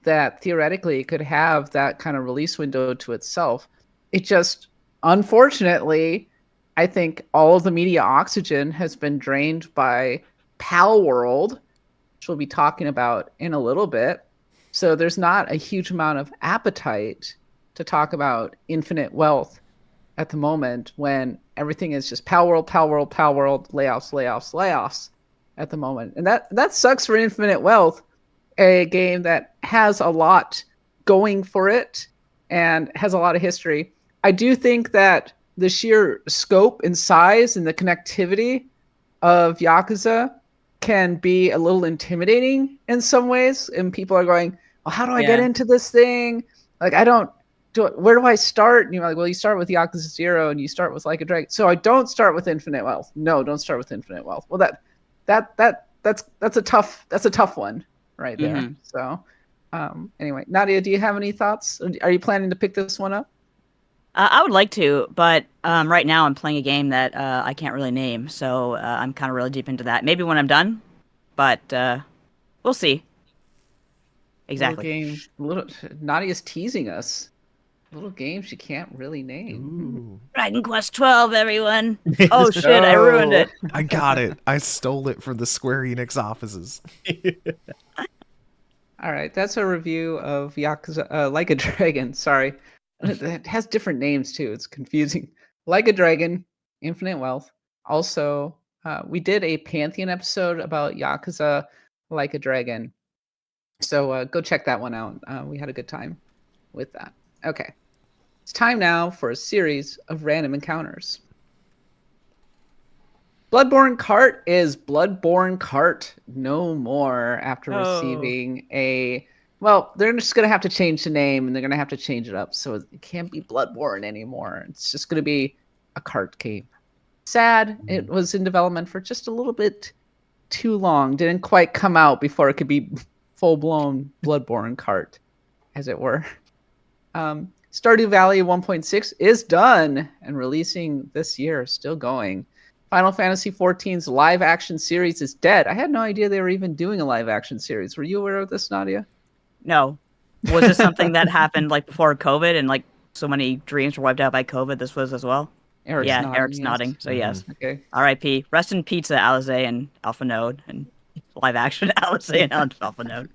that theoretically it could have that kind of release window to itself. It just, unfortunately, I think all of the media oxygen has been drained by Palworld, which we'll be talking about in a little bit. So there's not a huge amount of appetite to talk about Infinite Wealth at the moment when everything is just Palworld, Palworld, Palworld, layoffs, layoffs, layoffs at the moment. And that sucks for Infinite Wealth, a game that has a lot going for it and has a lot of history. I do think that the sheer scope and size and the connectivity of Yakuza can be a little intimidating in some ways. And people are going, well, how do I get into this thing? Like, I don't do it. Where do I start? And you're like, well, you start with Yakuza 0 and you start with Like a Dragon. So I don't start with Infinite Wealth. No, don't start with Infinite Wealth. Well, that's a tough one right there. Mm-hmm. So anyway, Nadia, do you have any thoughts? Are you planning to pick this one up? I would like to, but right now I'm playing a game that I can't really name, so I'm kind of really deep into that. Maybe when I'm done, but we'll see. Exactly. Nadia's teasing us. Little game she can't really name. Ooh. Dragon Quest 12, everyone. Oh shit, I ruined it. I got it. I stole it from the Square Enix offices. All right, that's a review of Yakuza Like a Dragon. Sorry. It has different names too. It's confusing. Like a Dragon, Infinite Wealth. Also, we did a Pantheon episode about Yakuza Like a Dragon. So go check that one out. We had a good time with that. Okay. It's time now for a series of random encounters. Bloodborne Cart is Bloodborne Cart no more after receiving a. Well, they're just going to have to change the name and they're going to have to change it up. So it can't be Bloodborne anymore. It's just going to be a cart game. Sad. It was in development for just a little bit too long. Didn't quite come out before it could be full-blown Bloodborne Cart, as it were. Stardew Valley 1.6 is done and releasing this year, still going. Final Fantasy XIV's live-action series is dead. I had no idea they were even doing a live-action series. Were you aware of this, Nadia? No. Was this something that happened like before COVID and like so many dreams were wiped out by COVID? This was as well? Eric's nodding, Eric's yes. nodding. So yes. Okay. R.I.P. Rest in pizza, Alize and Alpha Node, and live action Alize and Alpha Node.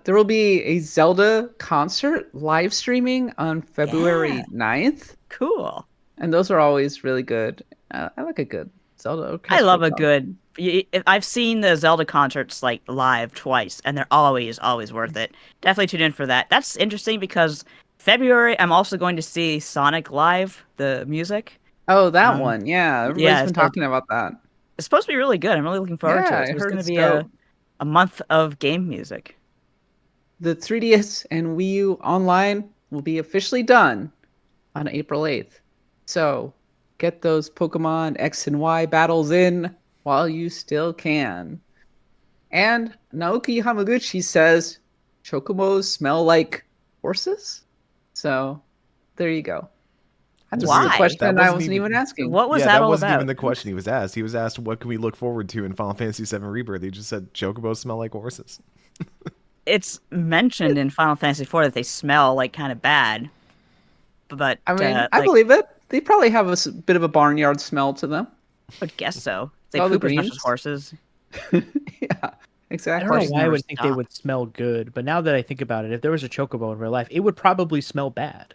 There will be a Zelda concert live streaming on February 9th. Cool. And those are always really good. I like a good Zelda orchestra. I love a good. I've seen the Zelda concerts like live twice, and they're always worth it. Definitely tune in for that. That's interesting because February I'm also going to see Sonic live, the music. Oh, that one, yeah. Everybody's been talking about that. It's supposed to be really good. I'm really looking forward to it. So it's going to be a month of game music. The 3DS and Wii U Online will be officially done on April 8th. So get those Pokemon X and Y battles in while you still can. And Naoki Hamaguchi says chocobos smell like horses. So there you go. That's a question I wasn't even asking. What was that all wasn't about? even the question he was asked. He was asked, what can we look forward to in Final Fantasy VII Rebirth? He just said, chocobos smell like horses. It's mentioned in Final Fantasy IV that they smell like kind of bad. But I mean, I believe it. They probably have a bit of a barnyard smell to them. I would guess so. They All the poop as much as greens. horses. Yeah, exactly. I don't know Horses why I never would think they stop. would smell good, but now that I think about it, if there was a chocobo in real life, it would probably smell bad.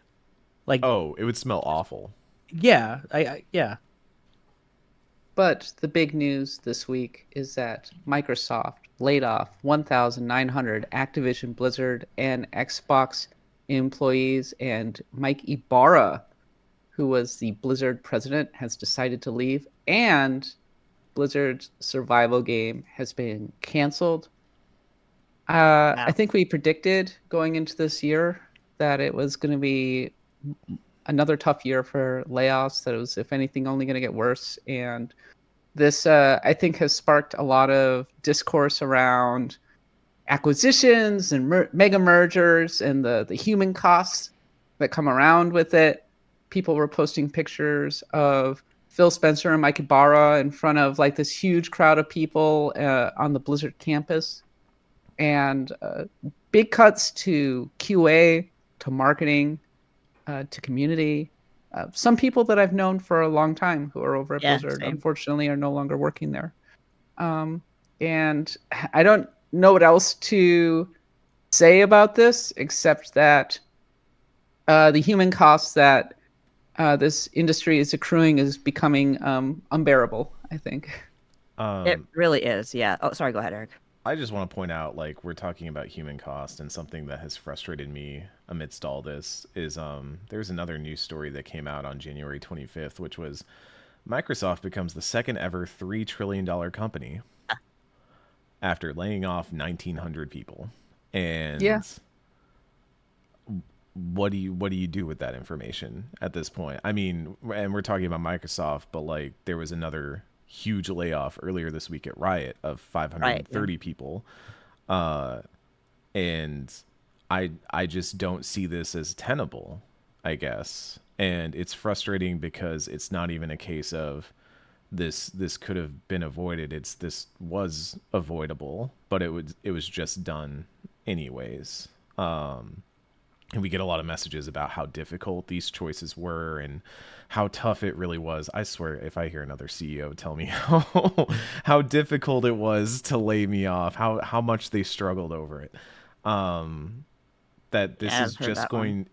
Like, Oh, it would smell awful. yeah, yeah. But the big news this week is that Microsoft laid off 1,900 Activision Blizzard and Xbox employees, and Mike Ibarra, who was the Blizzard president, has decided to leave, and Blizzard's survival game has been canceled. I think we predicted going into this year that it was going to be another tough year for layoffs, that it was, if anything, only going to get worse. And this, I think, has sparked a lot of discourse around acquisitions and mega mergers and the human costs that come around with it. People were posting pictures of Phil Spencer and Mike Ibarra in front of like this huge crowd of people on the Blizzard campus, and big cuts to QA, to marketing, to community. Some people that I've known for a long time who are over at Blizzard, same. unfortunately, are no longer working there. And I don't know what else to say about this, except that the human costs that this industry is accruing is becoming unbearable, I think. It really is, yeah. Oh, sorry, go ahead, Eric. I just want to point out, like, we're talking about human cost, and something that has frustrated me amidst all this is there's another news story that came out on January 25th, which was Microsoft becomes the second ever $3 trillion company after laying off 1,900 people. And what do you do with that information at this point? I mean, and we're talking about Microsoft, but like there was another huge layoff earlier this week at Riot of 530 people. And I just don't see this as tenable, I guess. And it's frustrating because it's not even a case of this could have been avoided. This was avoidable, but it was just done anyways. And we get a lot of messages about how difficult these choices were and how tough it really was. I swear, if I hear another CEO tell me how difficult it was to lay me off, how much they struggled over it, that this is just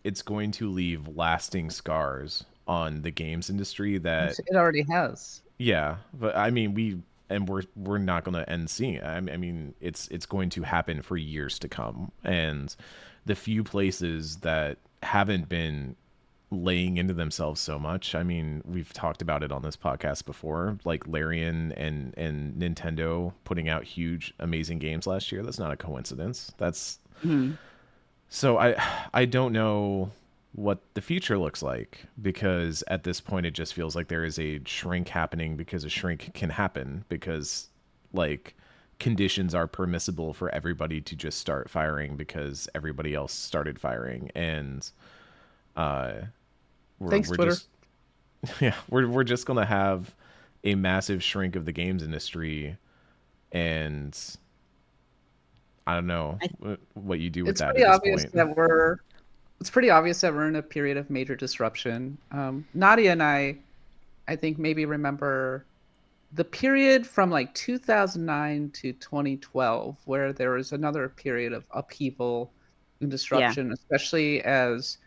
it's going to leave lasting scars on the games industry that it already has. Yeah, but I mean, we're not going to end seeing it. I mean, it's going to happen for years to come, and the few places that haven't been laying into themselves so much. I mean, we've talked about it on this podcast before, like Larian and Nintendo putting out huge, amazing games last year. That's not a coincidence. That's Mhm. so I don't know what the future looks like, because at this point it just feels like there is a shrink happening because a shrink can happen, because like conditions are permissible for everybody to just start firing because everybody else started firing. And uh Thanks, we're Twitter. just yeah, we're just gonna have a massive shrink of the games industry. And I don't know I, what you do with It's that pretty at this obvious point. that we're in a period of major disruption. Nadia and I think maybe remember the period from like 2009 to 2012, where there was another period of upheaval and yeah. disruption, especially as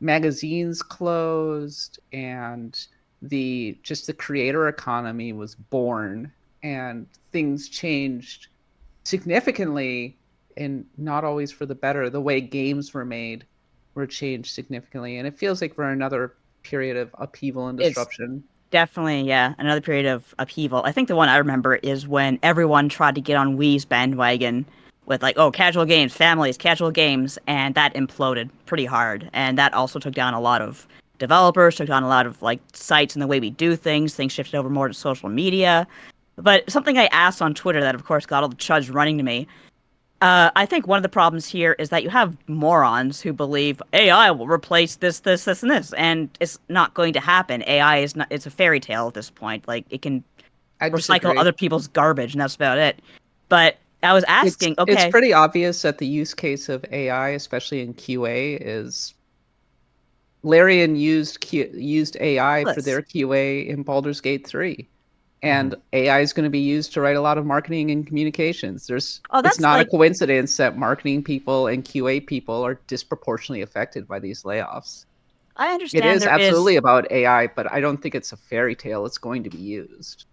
magazines closed and the creator economy was born, and things changed significantly, and not always for the better. The way games were made were changed significantly, and it feels like we're in another period of upheaval and It's disruption. definitely, yeah, another period of upheaval. I think the one I remember is when everyone tried to get on Wii's bandwagon with like, oh, casual games, families, casual games, and that imploded pretty hard. And that also took down a lot of developers, took down a lot of like sites and the way we do things. Things shifted over more to social media. But something I asked on Twitter that, of course, got all the chuds running to me. I think one of the problems here is that you have morons who believe AI will replace this, this, this, and this, and it's not going to happen. AI is not, it's a fairy tale at this point. Like, it can I recycle disagree. other people's garbage, and that's about it. But I was asking, It's okay, pretty obvious that the use case of AI, especially in QA, is Larian used AI for let's, their QA in Baldur's Gate 3. Hmm. And AI is going to be used to write a lot of marketing and communications. oh, It's that's not a like, coincidence that marketing people and QA people are disproportionately affected by these layoffs. I It understand is there is, absolutely about AI, but I don't think it's a fairy tale. It's going to be used.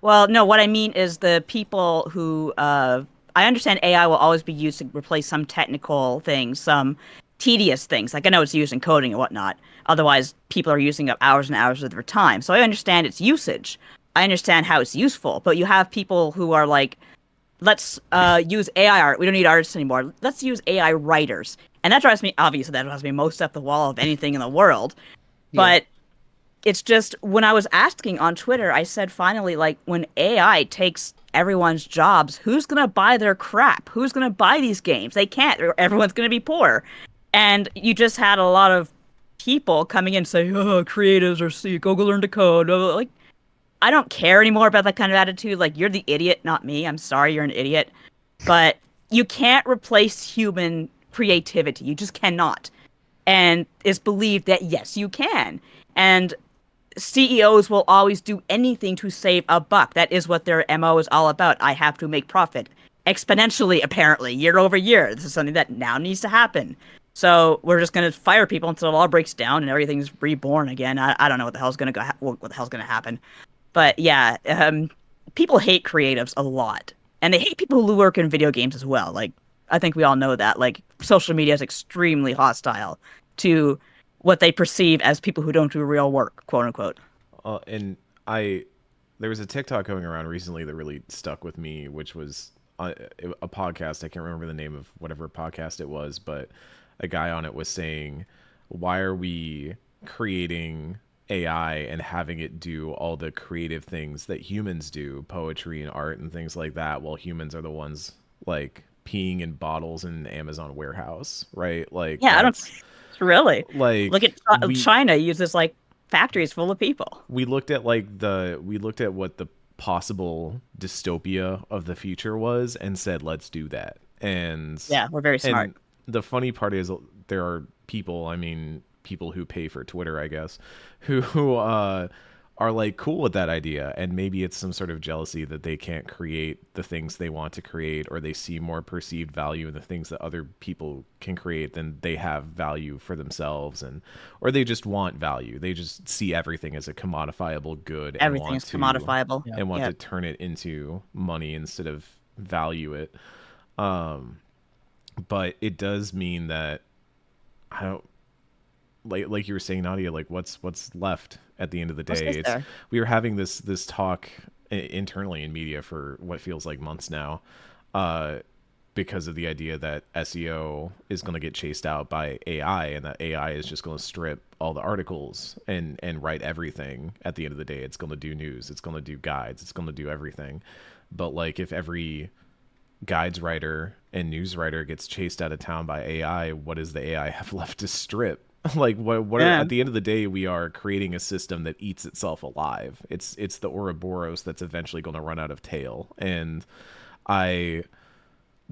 well, no, what I mean is the people who, I understand AI will always be used to replace some technical things, some tedious things. Like I know it's used in coding and whatnot. Otherwise, people are using up hours and hours of their time. So I understand its usage. I understand how it's useful. But you have people who are like, let's use AI art. We don't need artists anymore. Let's use AI writers. And that drives me, obviously, that drives me most up the wall of anything in the world. Yeah. But it's just when I was asking on Twitter, I said finally, like, when AI takes everyone's jobs, who's gonna buy their crap? Who's gonna buy these games? They can't. Everyone's gonna be poor. And you just had a lot of people coming in saying, "Oh, creatives are see, go learn to code." Like, I don't care anymore about that kind of attitude. Like, you're the idiot, not me. I'm sorry, you're an idiot, but you can't replace human creativity. You just cannot. And it's believed that yes, you can. And CEOs will always do anything to save a buck. That is what their MO is all about. I have to make profit exponentially, apparently, year over year. This is something that now needs to happen. So we're just gonna fire people until it all breaks down and everything's reborn again. I don't know what the hell's gonna go. What the hell's gonna happen? But yeah, people hate creatives a lot, and they hate people who work in video games as well. Like I think we all know that. Like social media is extremely hostile to what they perceive as people who don't do real work, quote unquote. And I, there was a TikTok going around recently that really stuck with me, which was a podcast. I can't remember the name of whatever podcast it was, but a guy on it was saying, "Why are we creating AI and having it do all the creative things that humans do, poetry and art and things like that, while humans are the ones like peeing in bottles in an Amazon warehouse, right? Like Yeah, I don't that's really look at like China uses like factories full of people. we looked at we looked at what the possible dystopia of the future was and said let's do that. Yeah, we're very smart. And the funny part is there are people, I mean people who pay for Twitter, I guess, who are like cool with that idea, and maybe it's some sort of jealousy that they can't create the things they want to create, or they see more perceived value in the things that other people can create than they have value for themselves, and or they just want value. They just see everything as a commodifiable good and Everything want is to commodifiable. Yeah. Yeah. turn it into money instead of value it. Um, but it does mean that I don't like you were saying, Nadia, like what's left at the end of the What's day. this there? We were having this talk internally in media for what feels like months now, uh, because of the idea that SEO is going to get chased out by AI, and that AI is just going to strip all the articles and write everything. At the end of the day, it's going to do news, it's going to do guides, it's going to do everything. But like, if every guides writer and news writer gets chased out of town by AI, what does the AI have left to strip? Like, what are, Yeah. at the end of the day, we are creating a system that eats itself alive. It's the Ouroboros that's eventually going to run out of tail. And I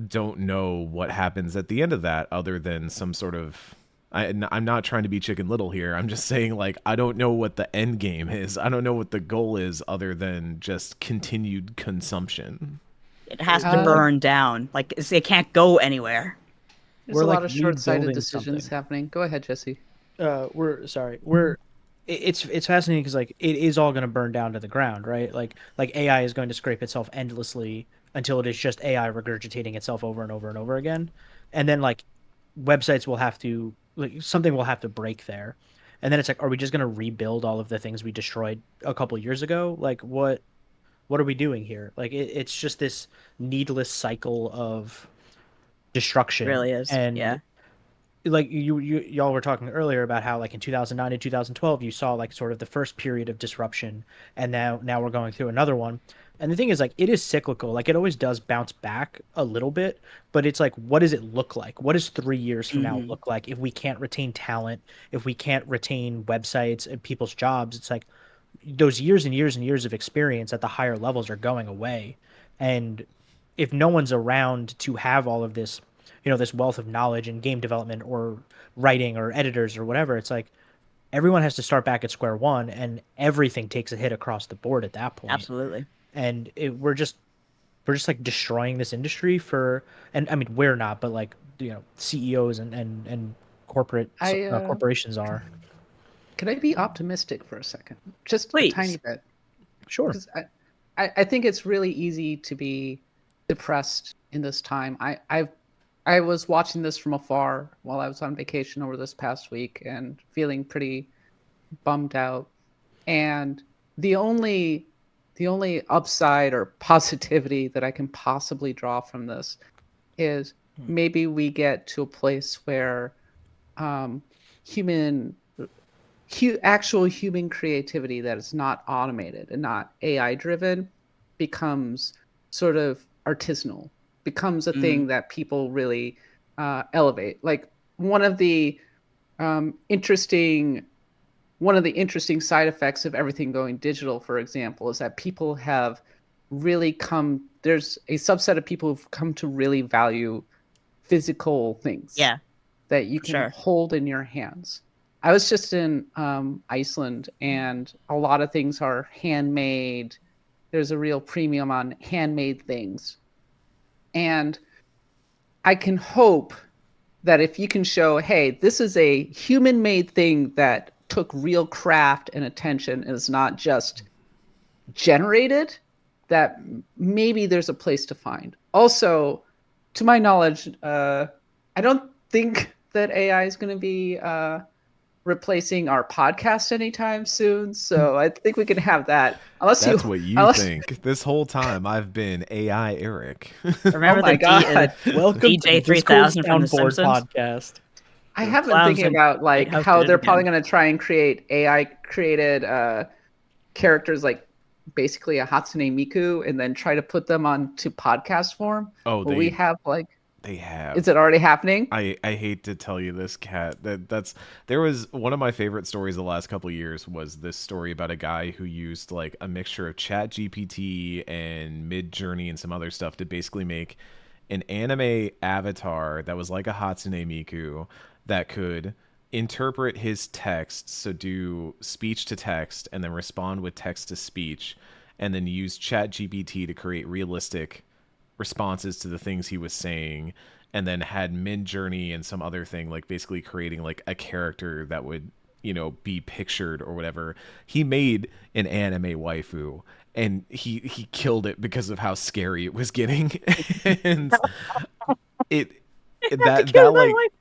don't know what happens at the end of that, other than some sort of, I'm not trying to be Chicken Little here. I'm just saying, like, I don't know what the end game is. I don't know what the goal is, other than just continued consumption. It has to Uh, burn down. Like it can't go anywhere. There's We're a lot like of short-sighted rebuilding decisions something. happening. Go ahead, Jesse. It's fascinating because like it is all going to burn down to the ground, right? Like AI is going to scrape itself endlessly until it is just AI regurgitating itself over and over and over again, and then like websites will have to, like, something will have to break there, and then it's like, are we just going to rebuild all of the things we destroyed a couple years ago? Like, what are we doing here? Like, it's just this needless cycle of destruction. Really is. And Yeah. like y'all were talking earlier about how like in 2009 and 2012 you saw like sort of the first period of disruption, and now we're going through another one. And the thing is, like, it is cyclical. Like, it always does bounce back a little bit, but it's like, what does it look like? What does 3 years from now Hmm. look like if we can't retain talent, if we can't retain websites and people's jobs? It's like those years and years and years of experience at the higher levels are going away. And if no one's around to have all of this, this wealth of knowledge in game development or writing or editors or whatever, it's like everyone has to start back at square one, and everything takes a hit across the board at that point. Absolutely. And we're just like destroying this industry for, and I mean, we're not, but like, CEOs and I corporations are. Can I be optimistic for a second? Just a tiny Please. bit. Sure. Because I think it's really easy to be depressed in this time. I was watching this from afar while I was on vacation over this past week and feeling pretty bummed out. And the only the only upside or positivity that I can possibly draw from this is maybe we get to a place where um, human actual human creativity that is not automated and not AI driven becomes sort of artisanal, becomes a Mm. thing that people really elevate. Like one of the interesting side effects of everything going digital, for example, is that people have really come. There's a subset of people who've come to really value physical things Yeah. that you For can sure. hold in your hands. I was just in Iceland, and a lot of things are handmade. There's a real premium on handmade things. And I can hope that if you can show, hey, this is a human made thing that took real craft and attention and is not just generated, that maybe there's a place to find. Also, to my knowledge, I don't think that AI is going to be replacing our podcast anytime soon. So I think we can have that, That's what you unless. think. This whole time I've been AI Eric. Oh Remember my the god, Welcome to the DJ Discord 3000 from The Soundboard Simpsons? podcast. I The have been clowns thinking in about White like House how did it they're probably again. going to try and create AI created characters like basically a Hatsune Miku and then try to put them onto podcast form. Oh, Will we have like? they Is have. it already happening? I hate to tell you this, Cat. That's there was one of my favorite stories the last couple of years was this story about a guy who used like a mixture of Chat GPT and Mid Journey and some other stuff to basically make an anime avatar that was like a Hatsune Miku that could interpret his text, so do speech to text and then respond with text to speech, and then use Chat GPT to create realistic responses to the things he was saying, and then had Mid Journey and some other thing, like basically creating like a character that would, be pictured or whatever. He made an anime waifu, and he killed it because of how scary it was getting. And it You have to that kill that my like wife.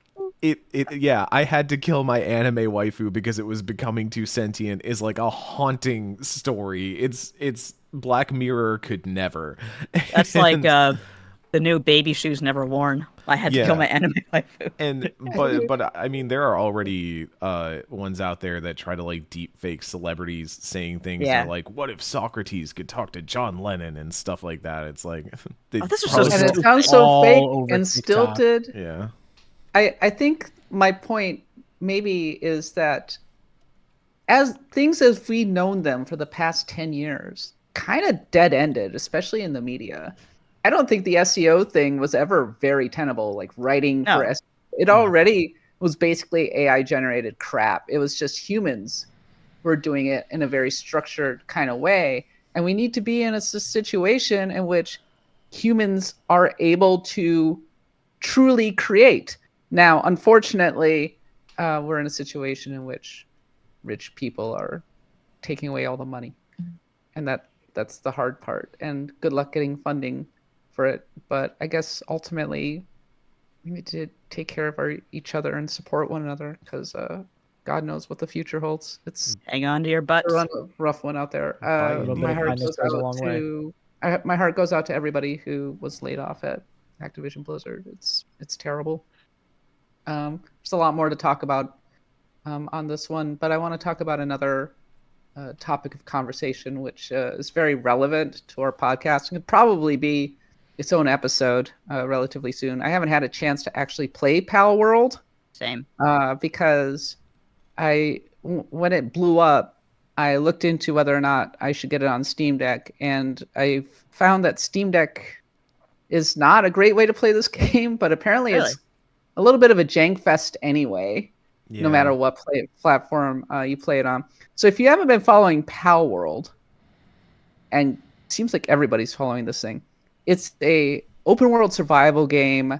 Yeah, I had to kill my anime waifu because it was becoming too sentient is like a haunting story. It's Black Mirror could never. That's like And the new baby shoes never worn. I had to kill yeah. my anime waifu. And but I mean there are already ones out there that try to like deep fake celebrities saying things that Yeah. are like, what if Socrates could talk to John Lennon and stuff like that. It's like Oh, this is so And it stupid. sounds so All fake over and TikTok. stilted. yeah. I think my point maybe is that as things as we've known them for the past 10 years kind of dead ended, especially in the media. I don't think the SEO thing was ever very tenable, like writing for No. SEO. It already was basically AI generated crap. It was just humans who were doing it in a very structured kind of way. And we need to be in a situation in which humans are able to truly create. Now, unfortunately, we're in a situation in which rich people are taking away all the money, and that's the hard part. And good luck getting funding for it. But I guess ultimately, we need to take care of each other and support one another because God knows what the future holds. It's Hang on to your butts. a rough one out there. Bye, A little bit My of heart kindness goes goes a out long way. to my heart goes out to everybody who was laid off at Activision Blizzard. It's terrible. There's a lot more to talk about on this one, but I want to talk about another topic of conversation, which is very relevant to our podcast and could probably be its own episode relatively soon. I haven't had a chance to actually play Palworld Same. because when it blew up, I looked into whether or not I should get it on Steam Deck, and I found that Steam Deck is not a great way to play this game, but apparently Really? it's a little bit of a jank fest anyway, Yeah. no matter what platform you play it on. So if you haven't been following Palworld, and it seems like everybody's following this thing, it's a open world survival game,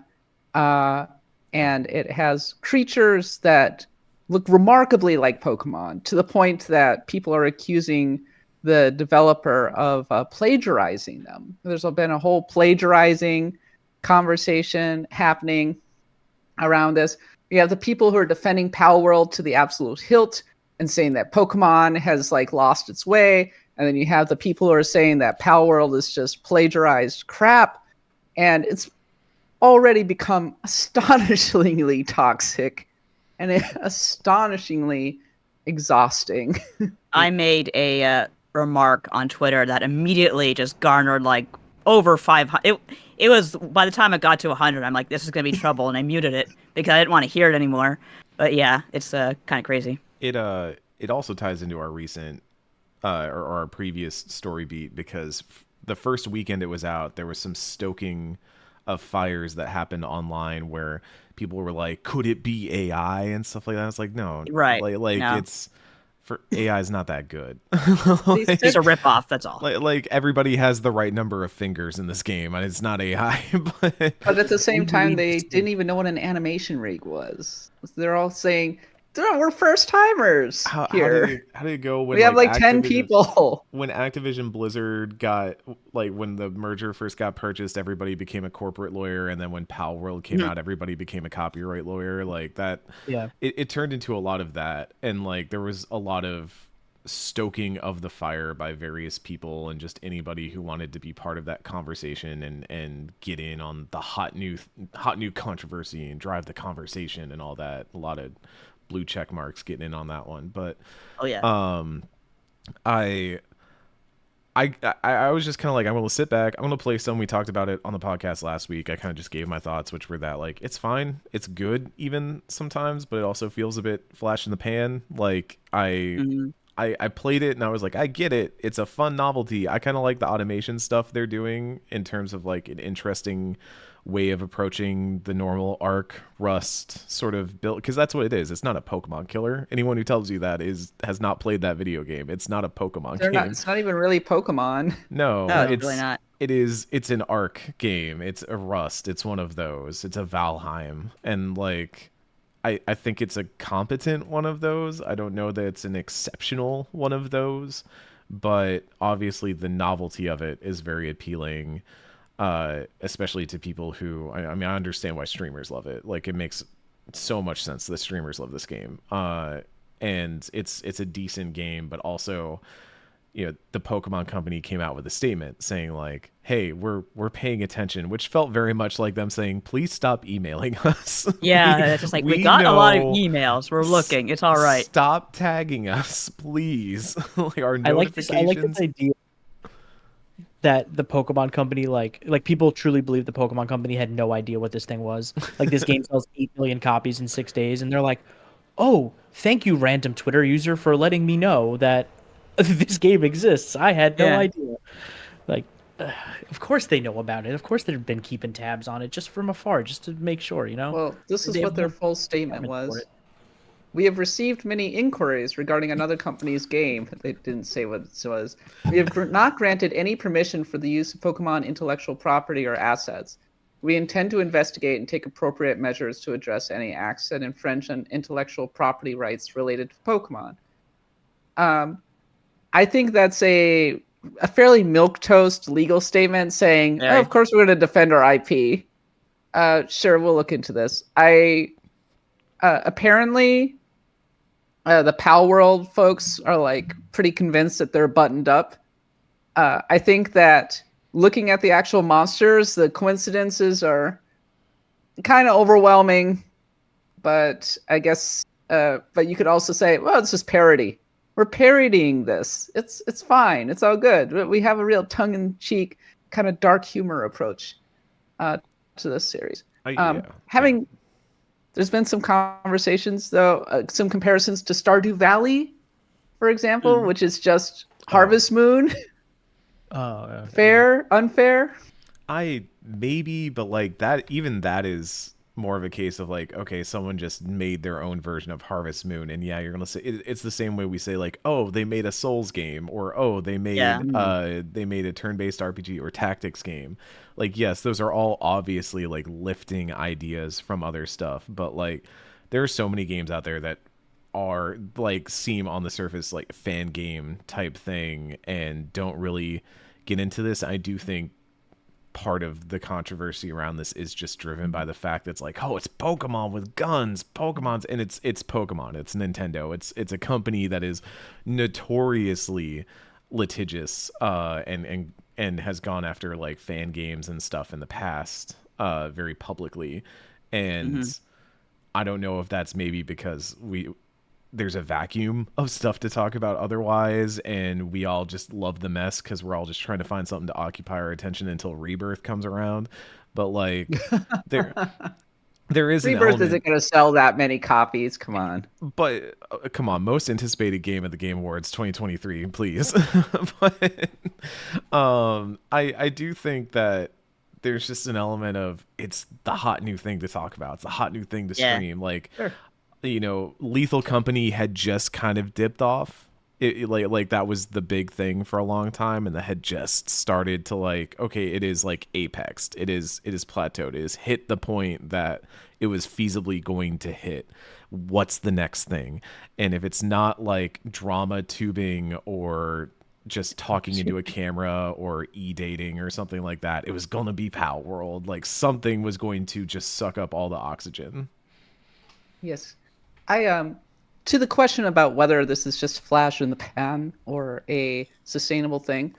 and it has creatures that look remarkably like Pokemon, to the point that people are accusing the developer of plagiarizing them. There's been a whole plagiarizing conversation happening around this. You have the people who are defending Palworld to the absolute hilt and saying that Pokemon has like lost its way, and then you have the people who are saying that Palworld is just plagiarized crap, and it's already become astonishingly toxic and astonishingly exhausting. I made a remark on Twitter that immediately just garnered like over 500. It was by the time it got to 100, I'm like, this is gonna be trouble, and I muted it because I didn't want to hear it anymore. But yeah, it's kind of crazy. It also ties into our recent or our previous story beat because the first weekend it was out, there was some stoking of fires that happened online where people were like, "Could it be AI?" and stuff like that. It's like, no, Right. like No. it's for AI is not that good. These Like, It's a ripoff. That's all. like everybody has the right number of fingers in this game, and it's not AI. But But at the same time, they Interesting. didn't even know what an animation rig was. They're all saying, we're first timers how here. did it go when We have like 10 Activision- people. when Activision Blizzard got like when the merger first got purchased, everybody became a corporate lawyer, and then when Palworld came Mhm. out, everybody became a copyright lawyer. Like that, Yeah. it turned into a lot of that, and like there was a lot of stoking of the fire by various people and just anybody who wanted to be part of that conversation and get in on the hot new controversy and drive the conversation and all that. A lot of blue check marks getting in on that one, but Oh yeah. I was just kind of like, I'm going to sit back. I'm going to play some. We talked about it on the podcast last week. I kind of just gave my thoughts, which were that like, it's fine. It's good even sometimes, but it also feels a bit flash in the pan. Like Mhm. I played it and I was like, I get it. It's a fun novelty. I kind of like the automation stuff they're doing in terms of like an interesting way of approaching the normal Arc Rust sort of build, because that's what it is. It's not a Pokemon killer. Anyone who tells you that has not played that video game. It's not a Pokemon game. It's not even really Pokemon. No, No, it's it's really not. it's an Arc game. It's a Rust. It's one of those. It's a Valheim. And like I think it's a competent one of those. I don't know that it's an exceptional one of those, but obviously the novelty of it is very appealing, especially to people who I mean I understand why streamers love it. Like it makes so much sense. The streamers love this game, and it's a decent game, but also, the Pokemon Company came out with a statement saying like, "Hey, we're paying attention," which felt very much like them saying, "Please stop emailing us." Yeah, it's just like we we got a lot of know. emails. We're looking. It's all right. Stop tagging us, please. Like our I like this notifications. idea that the Pokemon Company, like people truly believe the Pokemon Company had no idea what this thing was. Like this game sells 8 million copies in 6 days, and they're like, "Oh, thank you, random Twitter user, for letting me know that this game exists. I had no Yeah. idea." Like, of course they know about it. Of course they've been keeping tabs on it just from afar, just to make sure, Well, this is They what have their no full statement requirements for was. it. We have received many inquiries regarding another company's game. They didn't say what it was. We have not granted any permission for the use of Pokemon intellectual property or assets. We intend to investigate and take appropriate measures to address any acts that infringe on intellectual property rights related to Pokemon. I think that's a fairly milquetoast legal statement saying, "Oh, Very. of course we're going to defend our IP. Sure, we'll look into this." Apparently, the Palworld folks are like pretty convinced that they're buttoned up. I think that looking at the actual monsters, the coincidences are kind of overwhelming. But I guess, but you could also say, well, it's just parody. We're parodying this. It's fine. It's all good. We have a real tongue-in-cheek kind of dark humor approach to this series. Yeah. There's been some conversations though, some comparisons to Stardew Valley, for example, which is just Harvest Moon. Fair, unfair? I maybe, but like that, even that is more of a case of like, okay, someone just made their own version of Harvest Moon, and yeah, you're gonna say it's the same way we say like, oh, they made a Souls game, or oh, they made a turn-based RPG or tactics game. Like, yes, those are all obviously like lifting ideas from other stuff, but like there are so many games out there that are like seem on the surface like fan game type thing and don't really get into this. I do think part of the controversy around this is just driven by the fact that it's like, oh, it's Pokemon with guns, Pokemon's, and it's Pokemon, it's Nintendo, it's a company that is notoriously litigious, and has gone after like fan games and stuff in the past, very publicly, and I don't know if that's maybe because there's a vacuum of stuff to talk about otherwise, and we all just love the mess because we're all just trying to find something to occupy our attention until Rebirth comes around. But like there is an Rebirth element, isn't going to sell that many copies. Come on. but come on, most anticipated game at the Game Awards 2023, please. But I do think that there's just an element of it's the hot new thing to talk about. It's the hot new thing to stream. Like, Sure. Lethal Company had just kind of dipped off. Like that was the big thing for a long time, and that had just started to like, okay, it is like apexed. It is plateaued. It has hit the point that it was feasibly going to hit. What's the next thing? And if it's not like drama tubing or just talking into a camera or e-dating or something like that, it was gonna be Palworld. Like something was going to just suck up all the oxygen. Yes. To the question about whether this is just flash in the pan or a sustainable thing,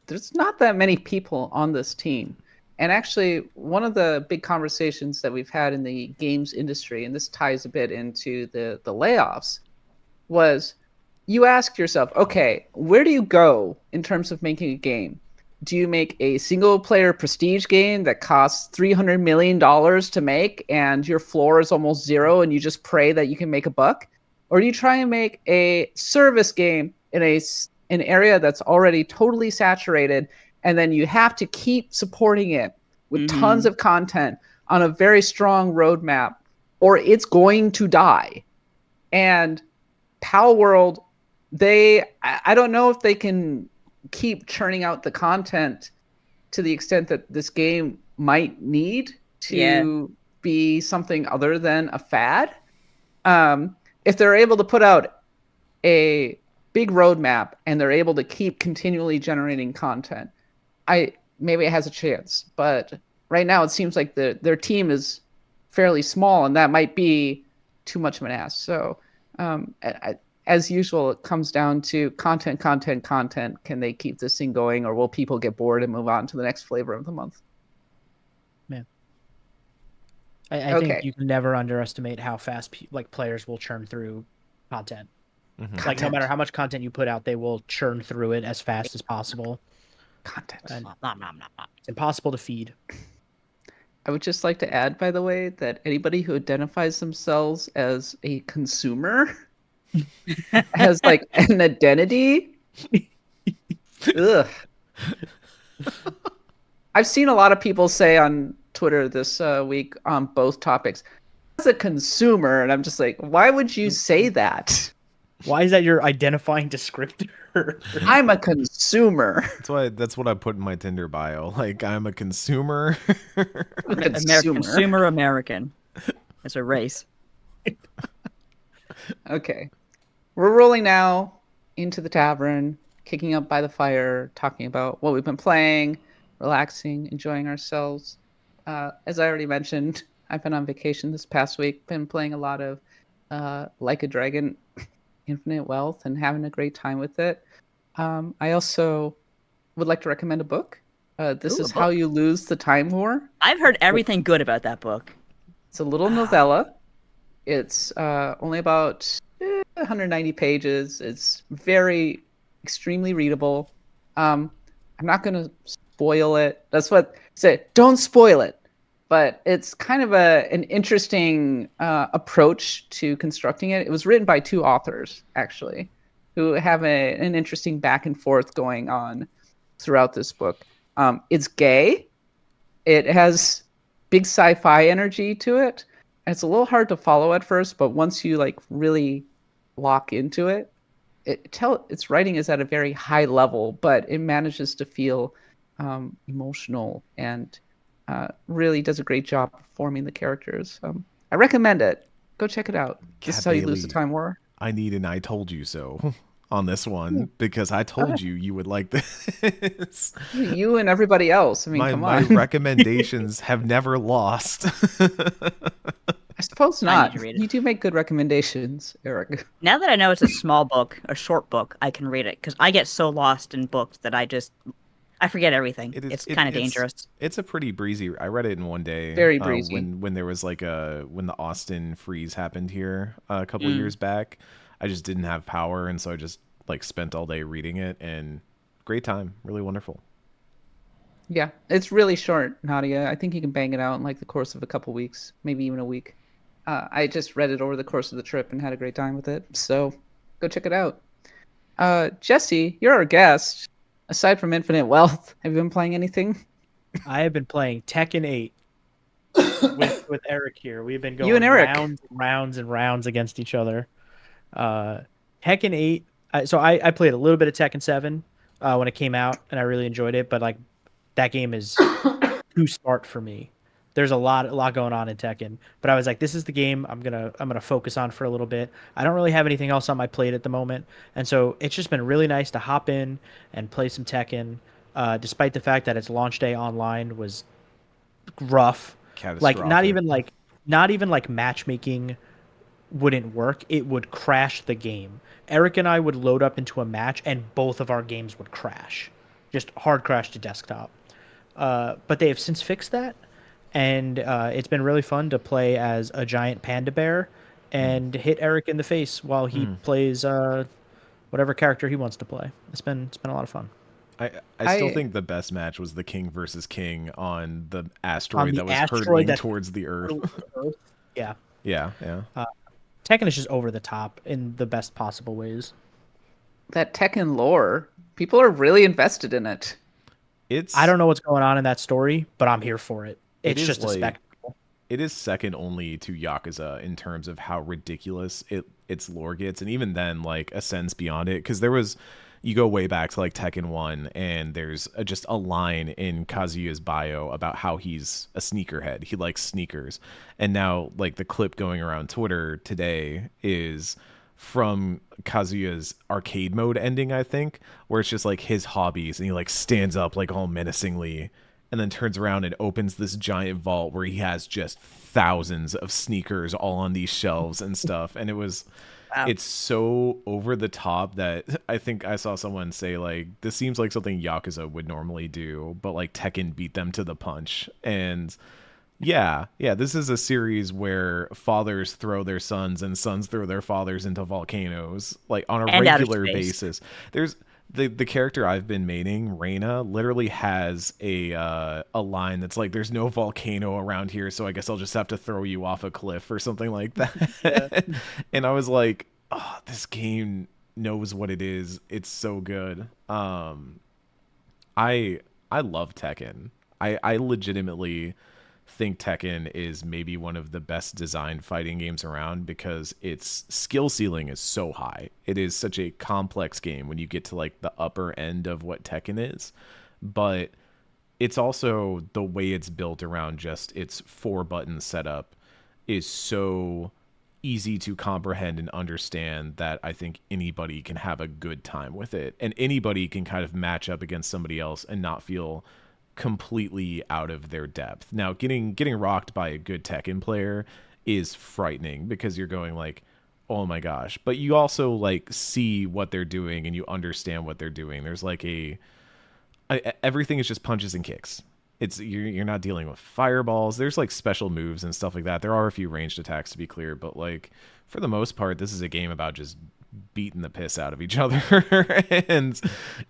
there's not that many people on this team. And actually, one of the big conversations that we've had in the games industry, and this ties a bit into the layoffs, was you ask yourself, okay, where do you go in terms of making a game? Do you make a single player prestige game that costs $300 million to make and your floor is almost zero and you just pray that you can make a buck? Or do you try and make a service game in an area that's already totally saturated, and then you have to keep supporting it with tons of content on a very strong roadmap, or it's going to die? And Palworld, I don't know if they can keep churning out the content to the extent that this game might need to be something other than a fad. If they're able to put out a big roadmap and they're able to keep continually generating content, maybe it has a chance. But right now it seems like their team is fairly small, and that might be too much of an ask. So, as usual, it comes down to content. Can they keep this thing going, or will people get bored and move on to the next flavor of the month? Man, I think you can never underestimate how fast players will churn through content. Mm-hmm. Like no matter how much content you put out, they will churn through it as fast as possible. Content. And it's impossible to feed. I would just like to add, by the way, that anybody who identifies themselves as a consumer has like an identity. Ugh. I've seen a lot of people say on Twitter this week on both topics, as a consumer, and I'm just like, why would you say that? Why is that your identifying descriptor? I'm a consumer. That's what I put in my Tinder bio. Like, I'm a consumer. Consumer American. It's a race. Okay. We're rolling now into the tavern, kicking up by the fire, talking about what we've been playing, relaxing, enjoying ourselves. As I already mentioned, I've been on vacation this past week, been playing a lot of Like a Dragon Infinite Wealth and having a great time with it. I also would like to recommend a book. This is How You Lose the Time War. I've heard everything good about that book. It's a little novella. It's only about 190 pages. It's extremely readable. I'm not going to spoil it. That's what I say. Don't spoil it. But it's kind of an interesting approach to constructing it. It was written by two authors, actually, who have an interesting back and forth going on throughout this book. It's gay. It has big sci-fi energy to it. And it's a little hard to follow at first, but once you like really lock into it, its writing is at a very high level, but it manages to feel emotional and really does a great job performing the characters. I recommend it. Go check it out. This is How You Lose the Time War. I need an I told you so on this one because I told you would like this. You and everybody else. I mean, come on. My recommendations have never lost. I suppose not. You do make good recommendations, Eric. Now that I know it's a small book, a short book, I can read it because I get so lost in books that I forget everything. It's kind of dangerous. It's a pretty breezy. I read it in one day. Very breezy. When there was when the Austin freeze happened here a couple years back, I just didn't have power, and so I just spent all day reading it, and great time, really wonderful. Yeah, it's really short, Nadia. I think you can bang it out in the course of a couple weeks, maybe even a week. I just read it over the course of the trip and had a great time with it. So go check it out. Jesse, you're our guest. Aside from Infinite Wealth, have you been playing anything? I have been playing Tekken 8 with Eric here. We've been going rounds and rounds against each other. Tekken 8. So I played a little bit of Tekken 7 when it came out, and I really enjoyed it. But that game is too smart for me. There's a lot going on in Tekken, but I was like, this is the game I'm gonna focus on for a little bit. I don't really have anything else on my plate at the moment, and so it's just been really nice to hop in and play some Tekken, despite the fact that its launch day online was rough. Not even matchmaking wouldn't work. It would crash the game. Eric and I would load up into a match, and both of our games would crash, just hard crash to desktop. But they have since fixed that. And it's been really fun to play as a giant panda bear and hit Eric in the face while he plays whatever character he wants to play. It's been a lot of fun. I still think the best match was the king versus king on the asteroid that was hurtling towards the Earth. Yeah. Yeah. Tekken is just over the top in the best possible ways. That Tekken lore, people are really invested in it. I don't know what's going on in that story, but I'm here for it. It's just a spectacle. It is second only to Yakuza in terms of how ridiculous its lore gets, and even then, ascends beyond it. Because you go way back to Tekken 1, and there's just a line in Kazuya's bio about how he's a sneakerhead. He likes sneakers, and now the clip going around Twitter today is from Kazuya's arcade mode ending, I think, where it's just his hobbies, and he stands up all menacingly and then turns around and opens this giant vault where he has just thousands of sneakers all on these shelves and stuff. And Wow. it's so over the top that I think I saw someone say, like, this seems like something Yakuza would normally do, but like Tekken beat them to the punch. And yeah, this is a series where fathers throw their sons and sons throw their fathers into volcanoes, like on a And outer regular space. basis. There's the character I've been maining, Reina, literally has a line that's like, "There's no volcano around here, so I guess I'll just have to throw you off a cliff," or something like that. And I was like, "Oh, this game knows what it is. It's so good." I love Tekken. I legitimately think Tekken is maybe one of the best designed fighting games around because its skill ceiling is so high. It is such a complex game when you get to like the upper end of what Tekken is, but it's also the way it's built around just its 4-button setup is so easy to comprehend and understand that I think anybody can have a good time with it, and anybody can kind of match up against somebody else and not feel completely out of their depth. Now, getting rocked by a good Tekken player is frightening because you're going like, oh my gosh, but you also like see what they're doing and you understand what they're doing. There's like everything is just punches and kicks. It's you're not dealing with fireballs. There's like special moves and stuff like that. There are a few ranged attacks, to be clear, but like for the most part, this is a game about just beating the piss out of each other. And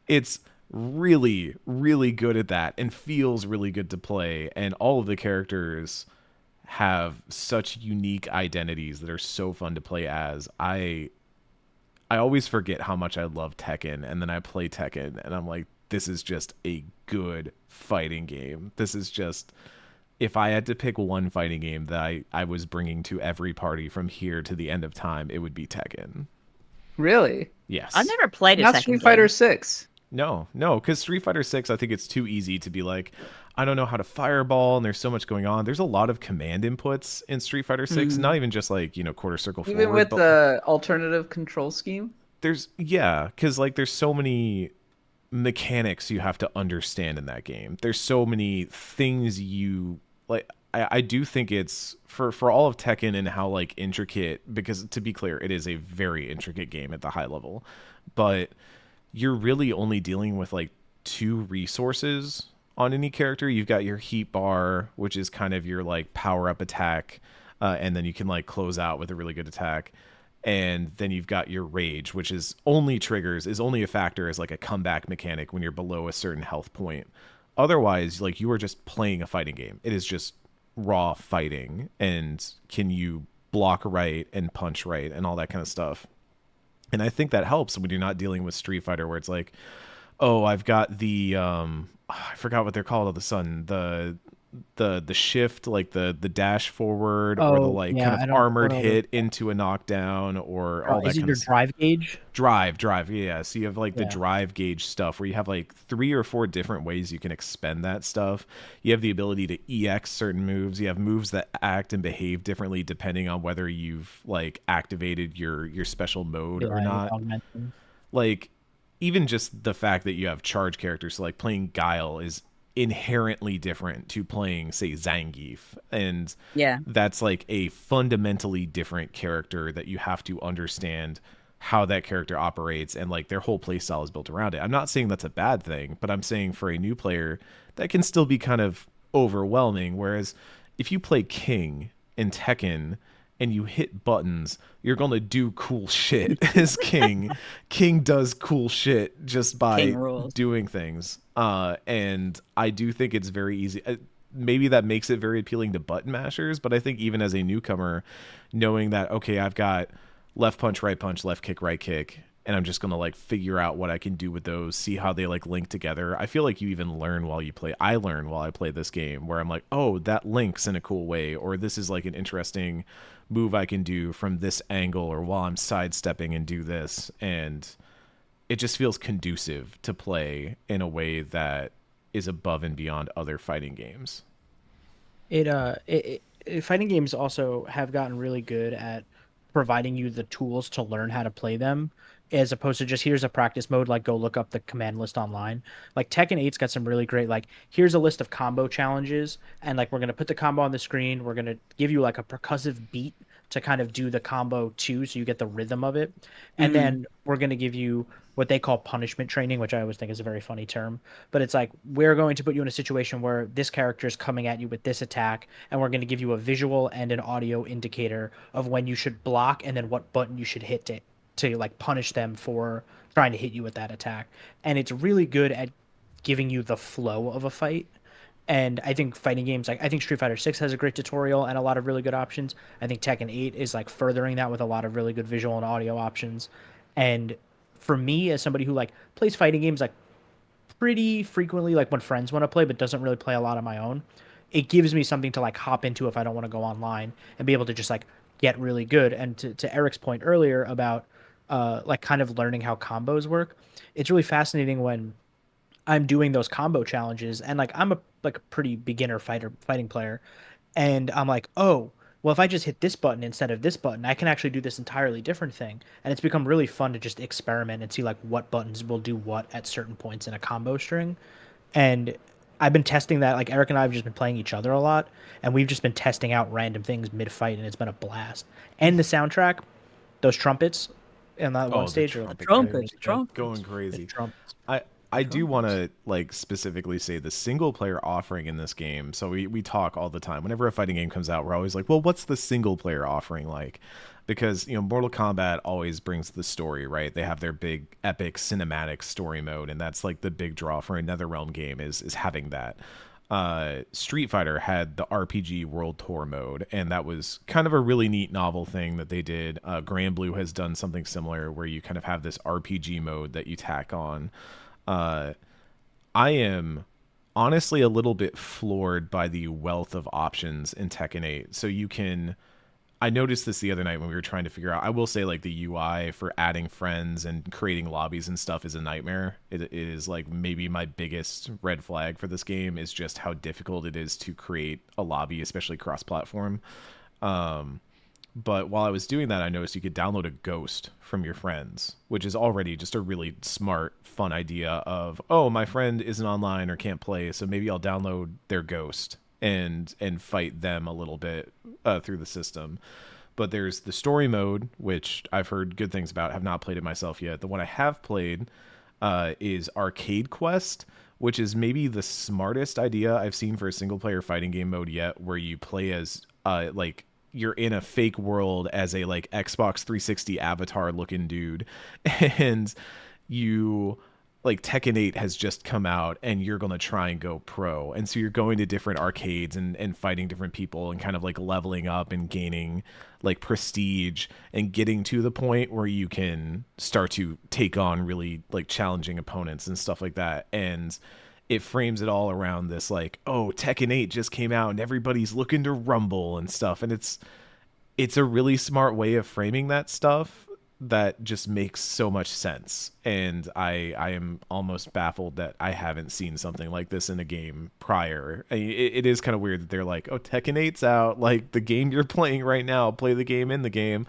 it's really, really good at that and feels really good to play. And all of the characters have such unique identities that are so fun to play as. I always forget how much I love Tekken, and then I play Tekken and I'm like, this is just a good fighting game. This is just, if I had to pick one fighting game that I was bringing to every party from here to the end of time, it would be Tekken. Really? Yes. I've never played a Not Tekken Street Fighter game. 6. No, because Street Fighter 6, I think it's too easy to be like, I don't know how to fireball, and there's so much going on. There's a lot of command inputs in Street Fighter 6, not even just like, quarter circle Even forward, with but the alternative control scheme? because like there's so many mechanics you have to understand in that game. There's so many things you like. I do think it's for all of Tekken and how like intricate, because to be clear, it is a very intricate game at the high level, but you're really only dealing with like 2 resources on any character. You've got your heat bar, which is kind of your like power up attack, and then you can like close out with a really good attack. And then you've got your rage, which is only a factor as like a comeback mechanic when you're below a certain health point. Otherwise, like, you are just playing a fighting game. It is just raw fighting, and can you block right and punch right and all that kind of stuff. And I think that helps when you're not dealing with Street Fighter, where it's like, oh, I've got the I forgot what they're called all of a sudden, the shift, like the dash forward, or the Oh, like yeah, kind I of don't armored know. hit into a knockdown, or all that Is it kind your of drive gauge? drive, yeah. So you have like the Yeah. drive gauge stuff where you have like 3 or 4 different ways you can expend that stuff. You have the ability to EX certain moves. You have moves that act and behave differently depending on whether you've like activated your special mode or Yeah, not. augmenting. Like, even just the fact that you have charge characters, so like playing Guile is inherently different to playing, say, Zangief, and Yeah. that's like a fundamentally different character that you have to understand how that character operates, and like their whole playstyle is built around it. I'm not saying that's a bad thing, but I'm saying for a new player that can still be kind of overwhelming. Whereas if you play King in Tekken and you hit buttons, you're gonna do cool shit as King. King does cool shit just by King rules. doing things. And I do think it's very easy. Maybe that makes it very appealing to button mashers, but I think even as a newcomer, knowing that, okay, I've got left punch, left kick, right kick, and I'm just gonna like figure out what I can do with those, see how they like link together. I feel like you even learn while you play. I learn while I play this game, where I'm like, oh, that links in a cool way, or this is like an interesting move I can do from this angle, or while I'm sidestepping and do this. And it just feels conducive to play in a way that is above and beyond other fighting games. Fighting games also have gotten really good at providing you the tools to learn how to play them. as opposed to just here's a practice mode, like go look up the command list online. Like Tekken 8's got some really great, like here's a list of combo challenges, and like we're gonna put the combo on the screen. We're gonna give you like a percussive beat to kind of do the combo too, so you get the rhythm of it. And Mhm. then we're gonna give you what they call punishment training, which I always think is a very funny term. But it's like we're going to put you in a situation where this character is coming at you with this attack, and we're going to give you a visual and an audio indicator of when you should block and then what button you should hit to like punish them for trying to hit you with that attack. And it's really good at giving you the flow of a fight. And I think fighting games like I think Street Fighter 6 has a great tutorial and a lot of really good options. I think Tekken 8 is like furthering that with a lot of really good visual and audio options. And for me as somebody who like plays fighting games like pretty frequently, like when friends want to play but doesn't really play a lot on my own, it gives me something to like hop into if I don't want to go online and be able to just like get really good. And to Eric's point earlier about like kind of learning how combos work, it's really fascinating when I'm doing those combo challenges and like I'm a like a pretty beginner fighting player, and I'm like, oh, well, if I just hit this button instead of this button, I can actually do this entirely different thing. And it's become really fun to just experiment and see like what buttons will do what at certain points in a combo string. And I've been testing that. Like Eric and I have just been playing each other a lot, and we've just been testing out random things mid fight, and it's been a blast. And the soundtrack, those trumpets in that one Oh, the stage are trumpet really, game, really Trumpets, good. going trumpets. The crazy. trumpets. I The I do want trumpets. to like specifically say the single player offering in this game. So we talk all the time. Whenever a fighting game comes out, we're always like, well, what's the single player offering like? Because Mortal Kombat always brings the story, right? They have their big epic cinematic story mode, and that's like the big draw for a NetherRealm game is having that. Street Fighter had the RPG World Tour mode, and that was kind of a really neat novel thing that they did. Grand Blue has done something similar where you kind of have this RPG mode that you tack on. Uh, I am honestly a little bit floored by the wealth of options in Tekken 8. So you can I noticed this the other night when we were trying to figure out. I will say, like, the UI for adding friends and creating lobbies and stuff is a nightmare. It is like maybe my biggest red flag for this game is just how difficult it is to create a lobby, especially cross-platform. Um, but while I was doing that, I noticed you could download a ghost from your friends, which is already just a really smart, fun idea of, oh, my friend isn't online or can't play, so maybe I'll download their ghost and fight them a little bit through the system. But there's the story mode, which I've heard good things about. Have not played it myself yet. The one I have played is Arcade Quest, which is maybe the smartest idea I've seen for a single player fighting game mode yet, where you play as like you're in a fake world as a like Xbox 360 avatar looking dude, and you like Tekken 8 has just come out and you're going to try and go pro. And so you're going to different arcades and fighting different people and kind of like leveling up and gaining like prestige and getting to the point where you can start to take on really like challenging opponents and stuff like that. And it frames it all around this like, oh, Tekken 8 just came out and everybody's looking to rumble and stuff. And it's a really smart way of framing that stuff that just makes so much sense. And I am almost baffled that I haven't seen something like this in a game prior. I mean, it is kind of weird that they're like, oh, Tekken 8's out, like the game you're playing right now, play the game in the game.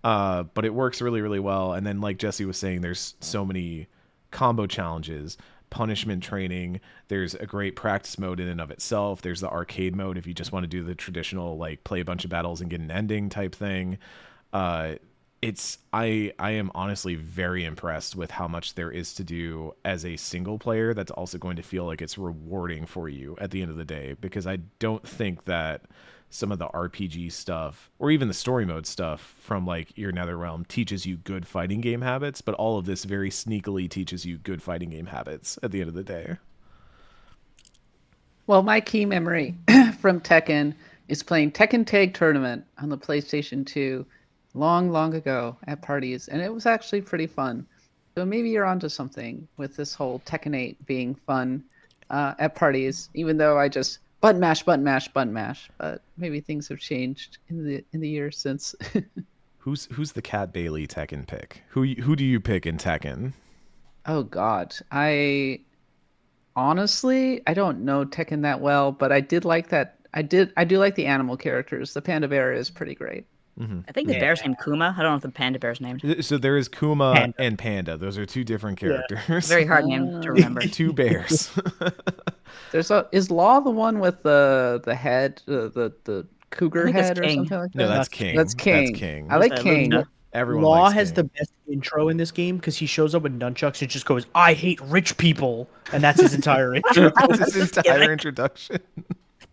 But it works really, really well. And then like Jesse was saying, there's so many combo challenges, punishment training. There's a great practice mode in and of itself. There's the arcade mode if you just want to do the traditional like play a bunch of battles and get an ending type thing. uh I am honestly very impressed with how much there is to do as a single player that's also going to feel like it's rewarding for you at the end of the day, because I don't think that some of the RPG stuff or even the story mode stuff from like your NetherRealm teaches you good fighting game habits, but all of this very sneakily teaches you good fighting game habits at the end of the day. Well, my key memory from Tekken is playing Tekken Tag Tournament on the PlayStation 2 long, long ago at parties, and it was actually pretty fun. So maybe you're onto something with this whole Tekken 8 being fun at parties, even though I just button mash, button mash, button mash. But maybe things have changed in the years since. Who's the Cat Bailey Tekken pick? Who do you pick in Tekken? Oh God, I honestly I don't know Tekken that well, but I did like that. I do like the animal characters. The Panda Bear is pretty great. I think the Yeah. bear's named Kuma. I don't know if the panda bear's named. So there is Kuma Panda. and Panda. Those are two different Yeah. characters. Very hard name to remember. Two bears. Is Law the one with the head, the I cougar think that's head or King. something like that? No, that's That's King. That's King. King. I like Just, King. Luna. Everyone Law likes has King. the best intro in this game because he shows up with nunchucks and just goes, "I hate rich people," and that's his entire intro. That's his entire introduction.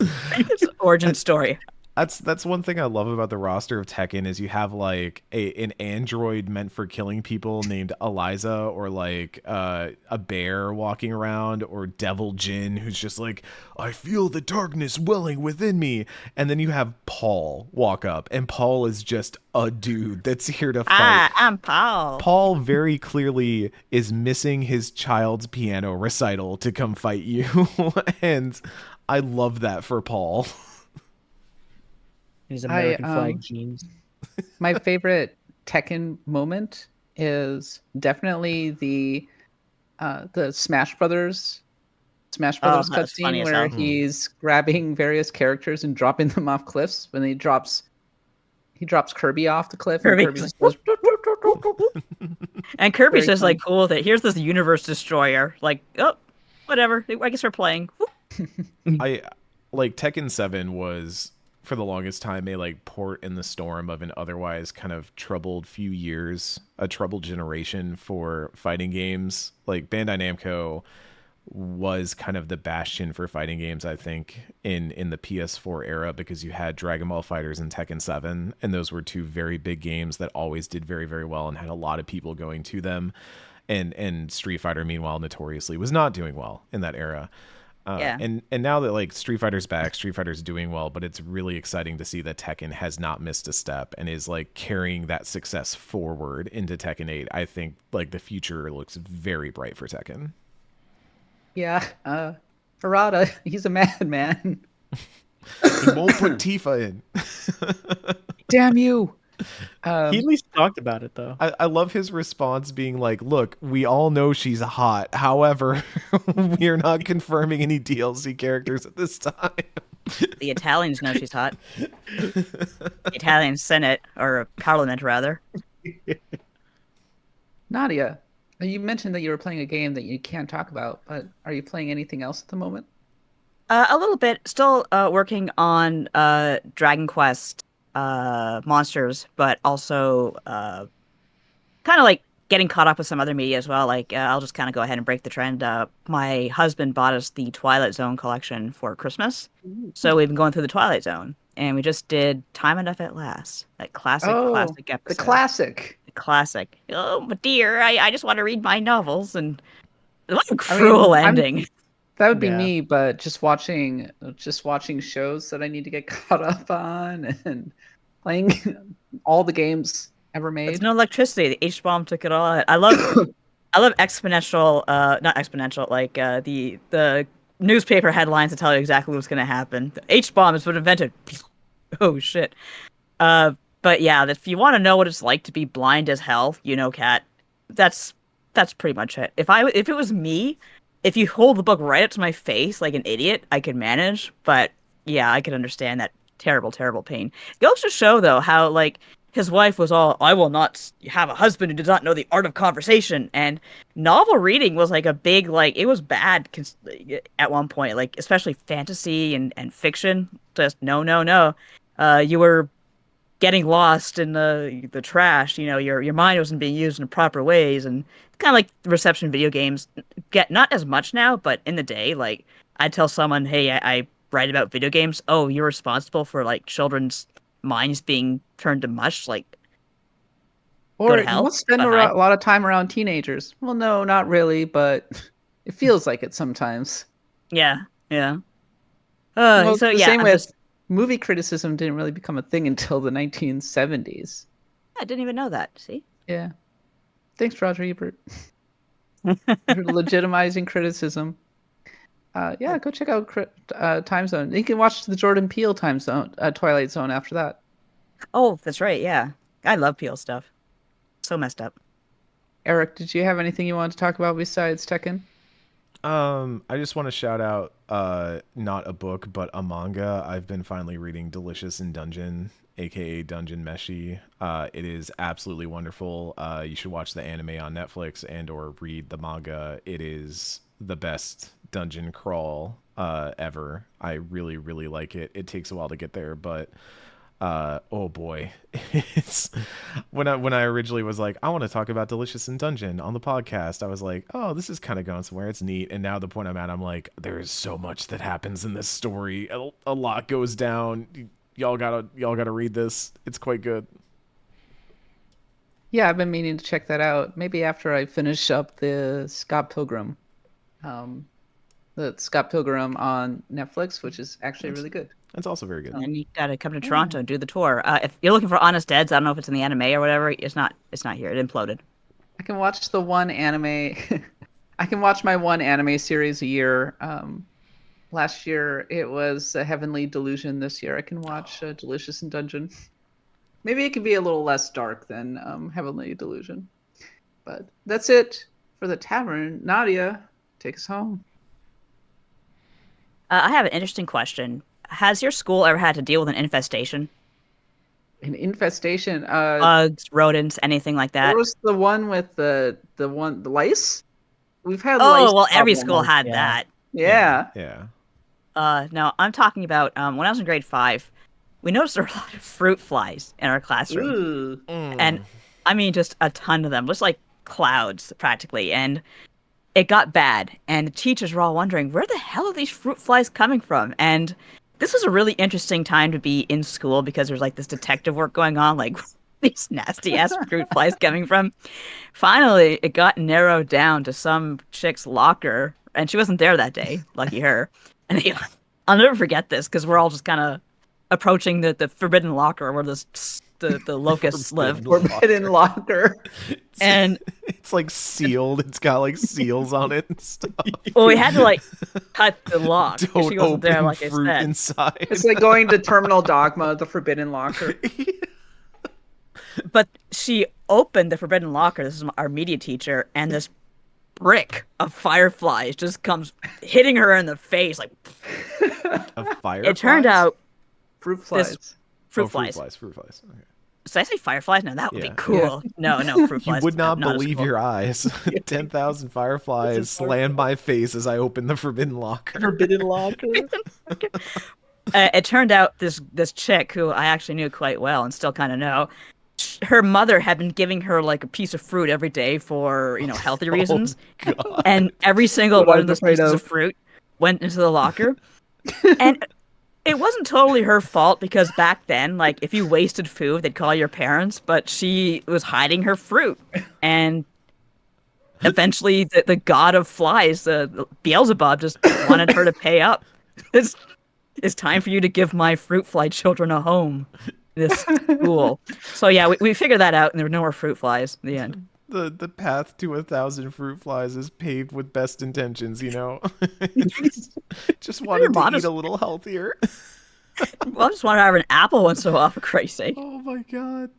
It's origin story. That's one thing I love about the roster of Tekken is you have like an android meant for killing people named Eliza, or like a bear walking around, or Devil Jin who's just like, I feel the darkness welling within me, and then you have Paul walk up, and Paul is just a dude that's here to fight. I'm Paul. Paul very clearly is missing his child's piano recital to come fight you, and I love that for Paul. His American flag um, jeans. My favorite Tekken moment is definitely the Smash Brothers that's funny cutscene as where hell. he's grabbing various characters and dropping them off cliffs. When he drops Kirby off the cliff, Kirby. and Kirby just goes. And Kirby's Very just like fun. cool that here's this universe destroyer. Like, oh, whatever. I guess we're playing. I like Tekken 7 was for the longest time a like port in the storm of an otherwise kind of troubled few years, a troubled generation for fighting games. Like Bandai Namco was kind of the bastion for fighting games, I think, in the PS4 era, because you had Dragon Ball Fighters and Tekken 7, and those were two very big games that always did very, very well and had a lot of people going to them. And Street Fighter, meanwhile, notoriously was not doing well in that era. Yeah. And now that like Street Fighter's back, Street Fighter's doing well, but it's really exciting to see that Tekken has not missed a step and is like carrying that success forward into Tekken 8. I think like the future looks very bright for Tekken. Yeah, Harada, he's a madman. He won't put Tifa in. Damn you! He at least talked about it though. I love his response being like, look, we all know she's hot. However, we are not confirming any DLC characters at this time. The Italians know she's hot. The Italian Senate, or Parliament rather. Nadia, you mentioned that you were playing a game that you can't talk about, but are you playing anything else at the moment? A little bit. Still working on Dragon Quest monsters, but also kind of like getting caught up with some other media as well. Like I'll just kind of go ahead and break the trend. My husband bought us the Twilight Zone collection for Christmas, so we've been going through the Twilight Zone, and we just did Time Enough at Last. That classic episode. The classic. Classic. Oh, my dear, I just want to read my novels, and what a cruel ending. That would be Yeah. me, but just watching shows that I need to get caught up on and playing all the games ever made. There's no electricity. The H bomb took it all. I love exponential, not exponential, like the newspaper headlines to tell you exactly what's going to happen. The H bomb has been invented. Oh shit. But yeah, if you want to know what it's like to be blind as hell, you know, Kat, that's pretty much it. If it was me, if you hold the book right up to my face like an idiot, I could manage. But yeah, I could understand that terrible, terrible pain. It goes to show though how like his wife was all, I will not have a husband who does not know the art of conversation. And novel reading was like a big, like, it was bad at one point, like especially fantasy and fiction. Just no. You were getting lost in the trash. You know, your mind wasn't being used in proper ways, and kind of like the reception video games get not as much now, but in the day, like I'd tell someone, hey, I write about video games. Oh, you're responsible for like children's minds being turned to mush. Like, Or go to you hell. must spend a lot of time around teenagers. Well, no, not really, but it feels like it sometimes. Yeah. Well, So the yeah, same I'm with just, movie criticism didn't really become a thing until the 1970s. I didn't even know that. See. Yeah. Thanks, Roger Ebert. For legitimizing criticism. Yeah, go check out Time Zone. You can watch the Jordan Peele Twilight Zone after that. Oh, that's right. Yeah, I love Peel stuff. So messed up. Eric, did you have anything you wanted to talk about besides Tekken? I just want to shout out not a book but a manga. I've been finally reading Delicious in Dungeon, aka Dungeon Meshi. It is absolutely wonderful. You should watch the anime on Netflix and or read the manga. It is the best dungeon crawl ever. I really really like it. It takes a while to get there, but oh boy, it's when I originally was like, I want to talk about Delicious in Dungeon on the podcast. I was like, oh, this is kind of going somewhere. It's neat. And now the point I'm at, I'm like, there is so much that happens in this story. A lot goes down. Y'all gotta read this. It's quite good. Yeah, I've been meaning to check that out. Maybe after I finish up the Scott Pilgrim, on Netflix, which is actually really good. It's also very good. And you gotta come to Toronto and do the tour. If you're looking for Honest Eds, I don't know if it's in the anime or whatever. It's not here. It imploded. I can watch the one anime. I can watch my one anime series a year. Last year it was Heavenly Delusion. This year I can watch Delicious in Dungeon. Maybe it could be a little less dark than Heavenly Delusion. But that's it for the tavern. Nadia, take us home. I have an interesting question. Has your school ever had to deal with an infestation? An infestation. Bugs, rodents, anything like that? There was the one with the lice. We've had Oh, lice well, every problems. school had Yeah. that. Yeah. Yeah. No, I'm talking about when I was in grade 5, we noticed there were a lot of fruit flies in our classroom. Ooh. And I mean, just a ton of them, just like clouds practically. And it got bad. And the teachers were all wondering, where the hell are these fruit flies coming from? And this was a really interesting time to be in school because there's like this detective work going on, like these nasty ass fruit flies coming from. Finally, it got narrowed down to some chick's locker, and she wasn't there that day. Lucky her. And I'll never forget this because we're all just kind of approaching the forbidden locker where the locusts live. Forbidden locker. And it's like sealed. It's got like seals on it and stuff. well, we had to like cut the lock. 'Cause Don't she wasn't there, open like I fruit said. inside. It's like going to Terminal Dogma, the Forbidden Locker. But she opened the forbidden locker. This is our media teacher, and this brick of fireflies just comes hitting her in the face. Like A fire. it turned out, Fruit flies. fruit flies. Fruit flies. Okay. Did I say fireflies? No, that would Yeah. be cool. No, fruit You flies. would not as believe cool. your eyes. 10,000 fireflies slammed my face as I opened the forbidden locker. Forbidden locker. It turned out this chick who I actually knew quite well and still kind of know, her mother had been giving her like a piece of fruit every day for healthy reasons, and every single What one I of those was afraid pieces of. of fruit went into the locker, and it wasn't totally her fault because back then, like if you wasted food, they'd call your parents, but she was hiding her fruit, and eventually the god of flies, Beelzebub, just wanted her to pay up. It's time for you to give my fruit fly children a home. This school. So yeah, we figured that out, and there were no more fruit flies in the end. The path to 1,000 fruit flies is paved with best intentions, just wanted to eat a little healthier. Well, I just want to have an apple once in a while, for Christ's sake. Oh my god.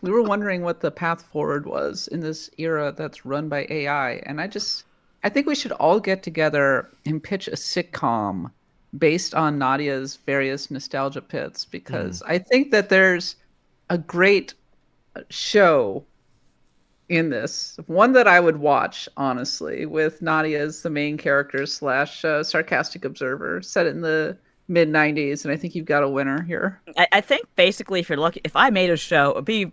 We were wondering what the path forward was in this era that's run by AI, and I think we should all get together and pitch a sitcom based on Nadia's various nostalgia pits, because I think that there's a great show in this, one that I would watch, honestly, with Nadia as the main character / sarcastic observer, set in the mid-90s, and I think you've got a winner here. I think basically, if I made a show, it'd be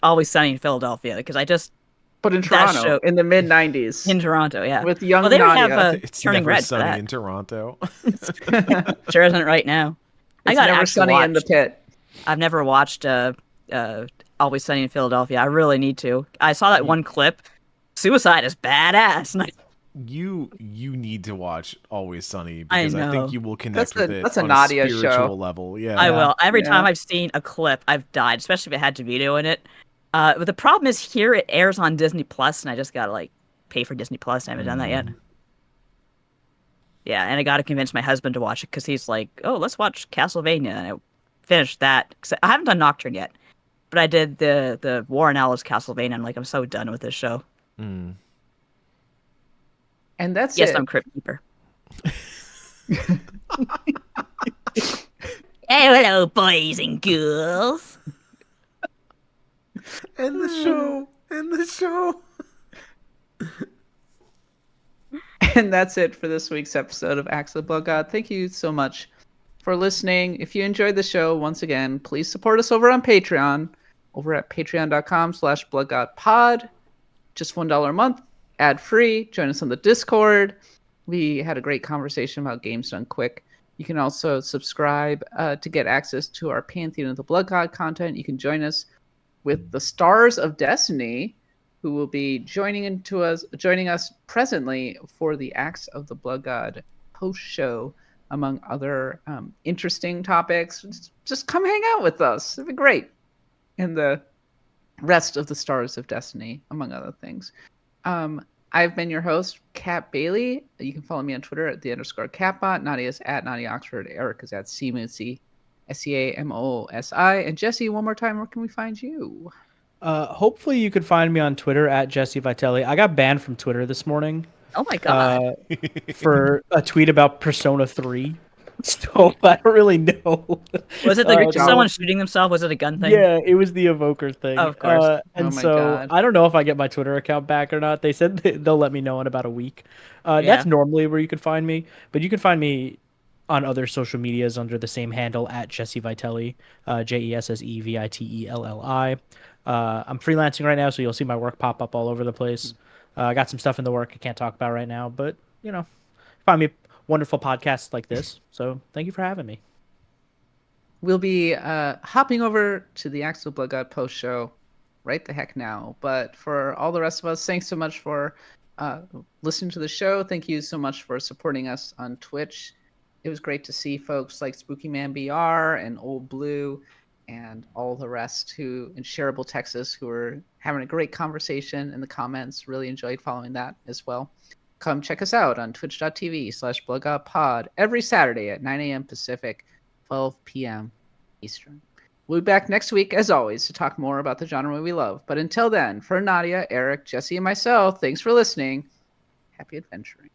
Always Sunny in Philadelphia, because But in that Toronto, show- in the mid-90s. in Toronto, yeah. With young Well, they don't Nadia. have It's Turning never Red for sunny that. in Toronto. Sure isn't right now. I It's got never actually sunny in the watched. pit. I've never watched Always Sunny in Philadelphia. I really need to. I saw that one clip. Suicide is badass. And You need to watch Always Sunny I because I know. think you will connect with it that's a on Nadia a spiritual show. level. Yeah. I will. Every Yeah. time I've seen a clip, I've died, especially if it had DeVito in it. But the problem is here it airs on Disney Plus, and I just gotta pay for Disney Plus. I haven't done that yet. Yeah, and I gotta convince my husband to watch it because he's like, "Oh, let's watch Castlevania." And I finished that. 'Cause I haven't done Nocturne yet, but I did the Warren Ellis Castlevania. I'm so done with this show. And that's Yes, it. I'm Crypt Keeper. Hello, boys and girls. End the show. End the show. And that's it for this week's episode of Axe of the Blood God. Thank you so much for listening. If you enjoyed the show, once again, please support us over on Patreon, over at patreon.com/bloodgodpod. Just $1 a month, ad-free. Join us on the Discord. We had a great conversation about games done quick. You can also subscribe to get access to our Pantheon of the Blood God content. You can join us with the Stars of Destiny, who will be joining us presently for the Axe of the Blood God post show, among other interesting topics. Just come hang out with us; it'd be great. And the rest of the Stars of Destiny, among other things. I've been your host, Kat Bailey. You can follow me on Twitter at @the_Catbot. Nadia's at Nadia Oxford. Eric is at Cmoosey, SEAMOSI. And Jesse, one more time, where can we find you? Hopefully you could find me on Twitter at Jesse Vitelli. I got banned from Twitter this morning Oh my god. for a tweet about Persona 3. So I don't really know. Was it Great job. someone shooting themselves? Was it a gun thing? Yeah, it was the Evoker thing. Of course. And Oh my so God. I don't know if I get my Twitter account back or not. They said they'll let me know in about a week. Yeah. That's normally where you can find me, but you can find me on other social medias under the same handle at Jesse Vitelli, JESSEVITELLI. I'm freelancing right now, so you'll see my work pop up all over the place. I got some stuff in the work I can't talk about right now, but find me wonderful podcasts like this. So thank you for having me. We'll be hopping over to the Axe of the Blood God post show right the heck now. But for all the rest of us, thanks so much for listening to the show. Thank you so much for supporting us on Twitch. It was great to see folks like Spooky Man BR and Old Blue and all the rest who in Shareable Texas who were having a great conversation in the comments. Really enjoyed following that as well. Come check us out on twitch.tv/bloodgodpod every Saturday at 9 a.m. Pacific, 12 p.m. Eastern. We'll be back next week, as always, to talk more about the genre we love. But until then, for Nadia, Eric, Jesse, and myself, thanks for listening. Happy adventuring.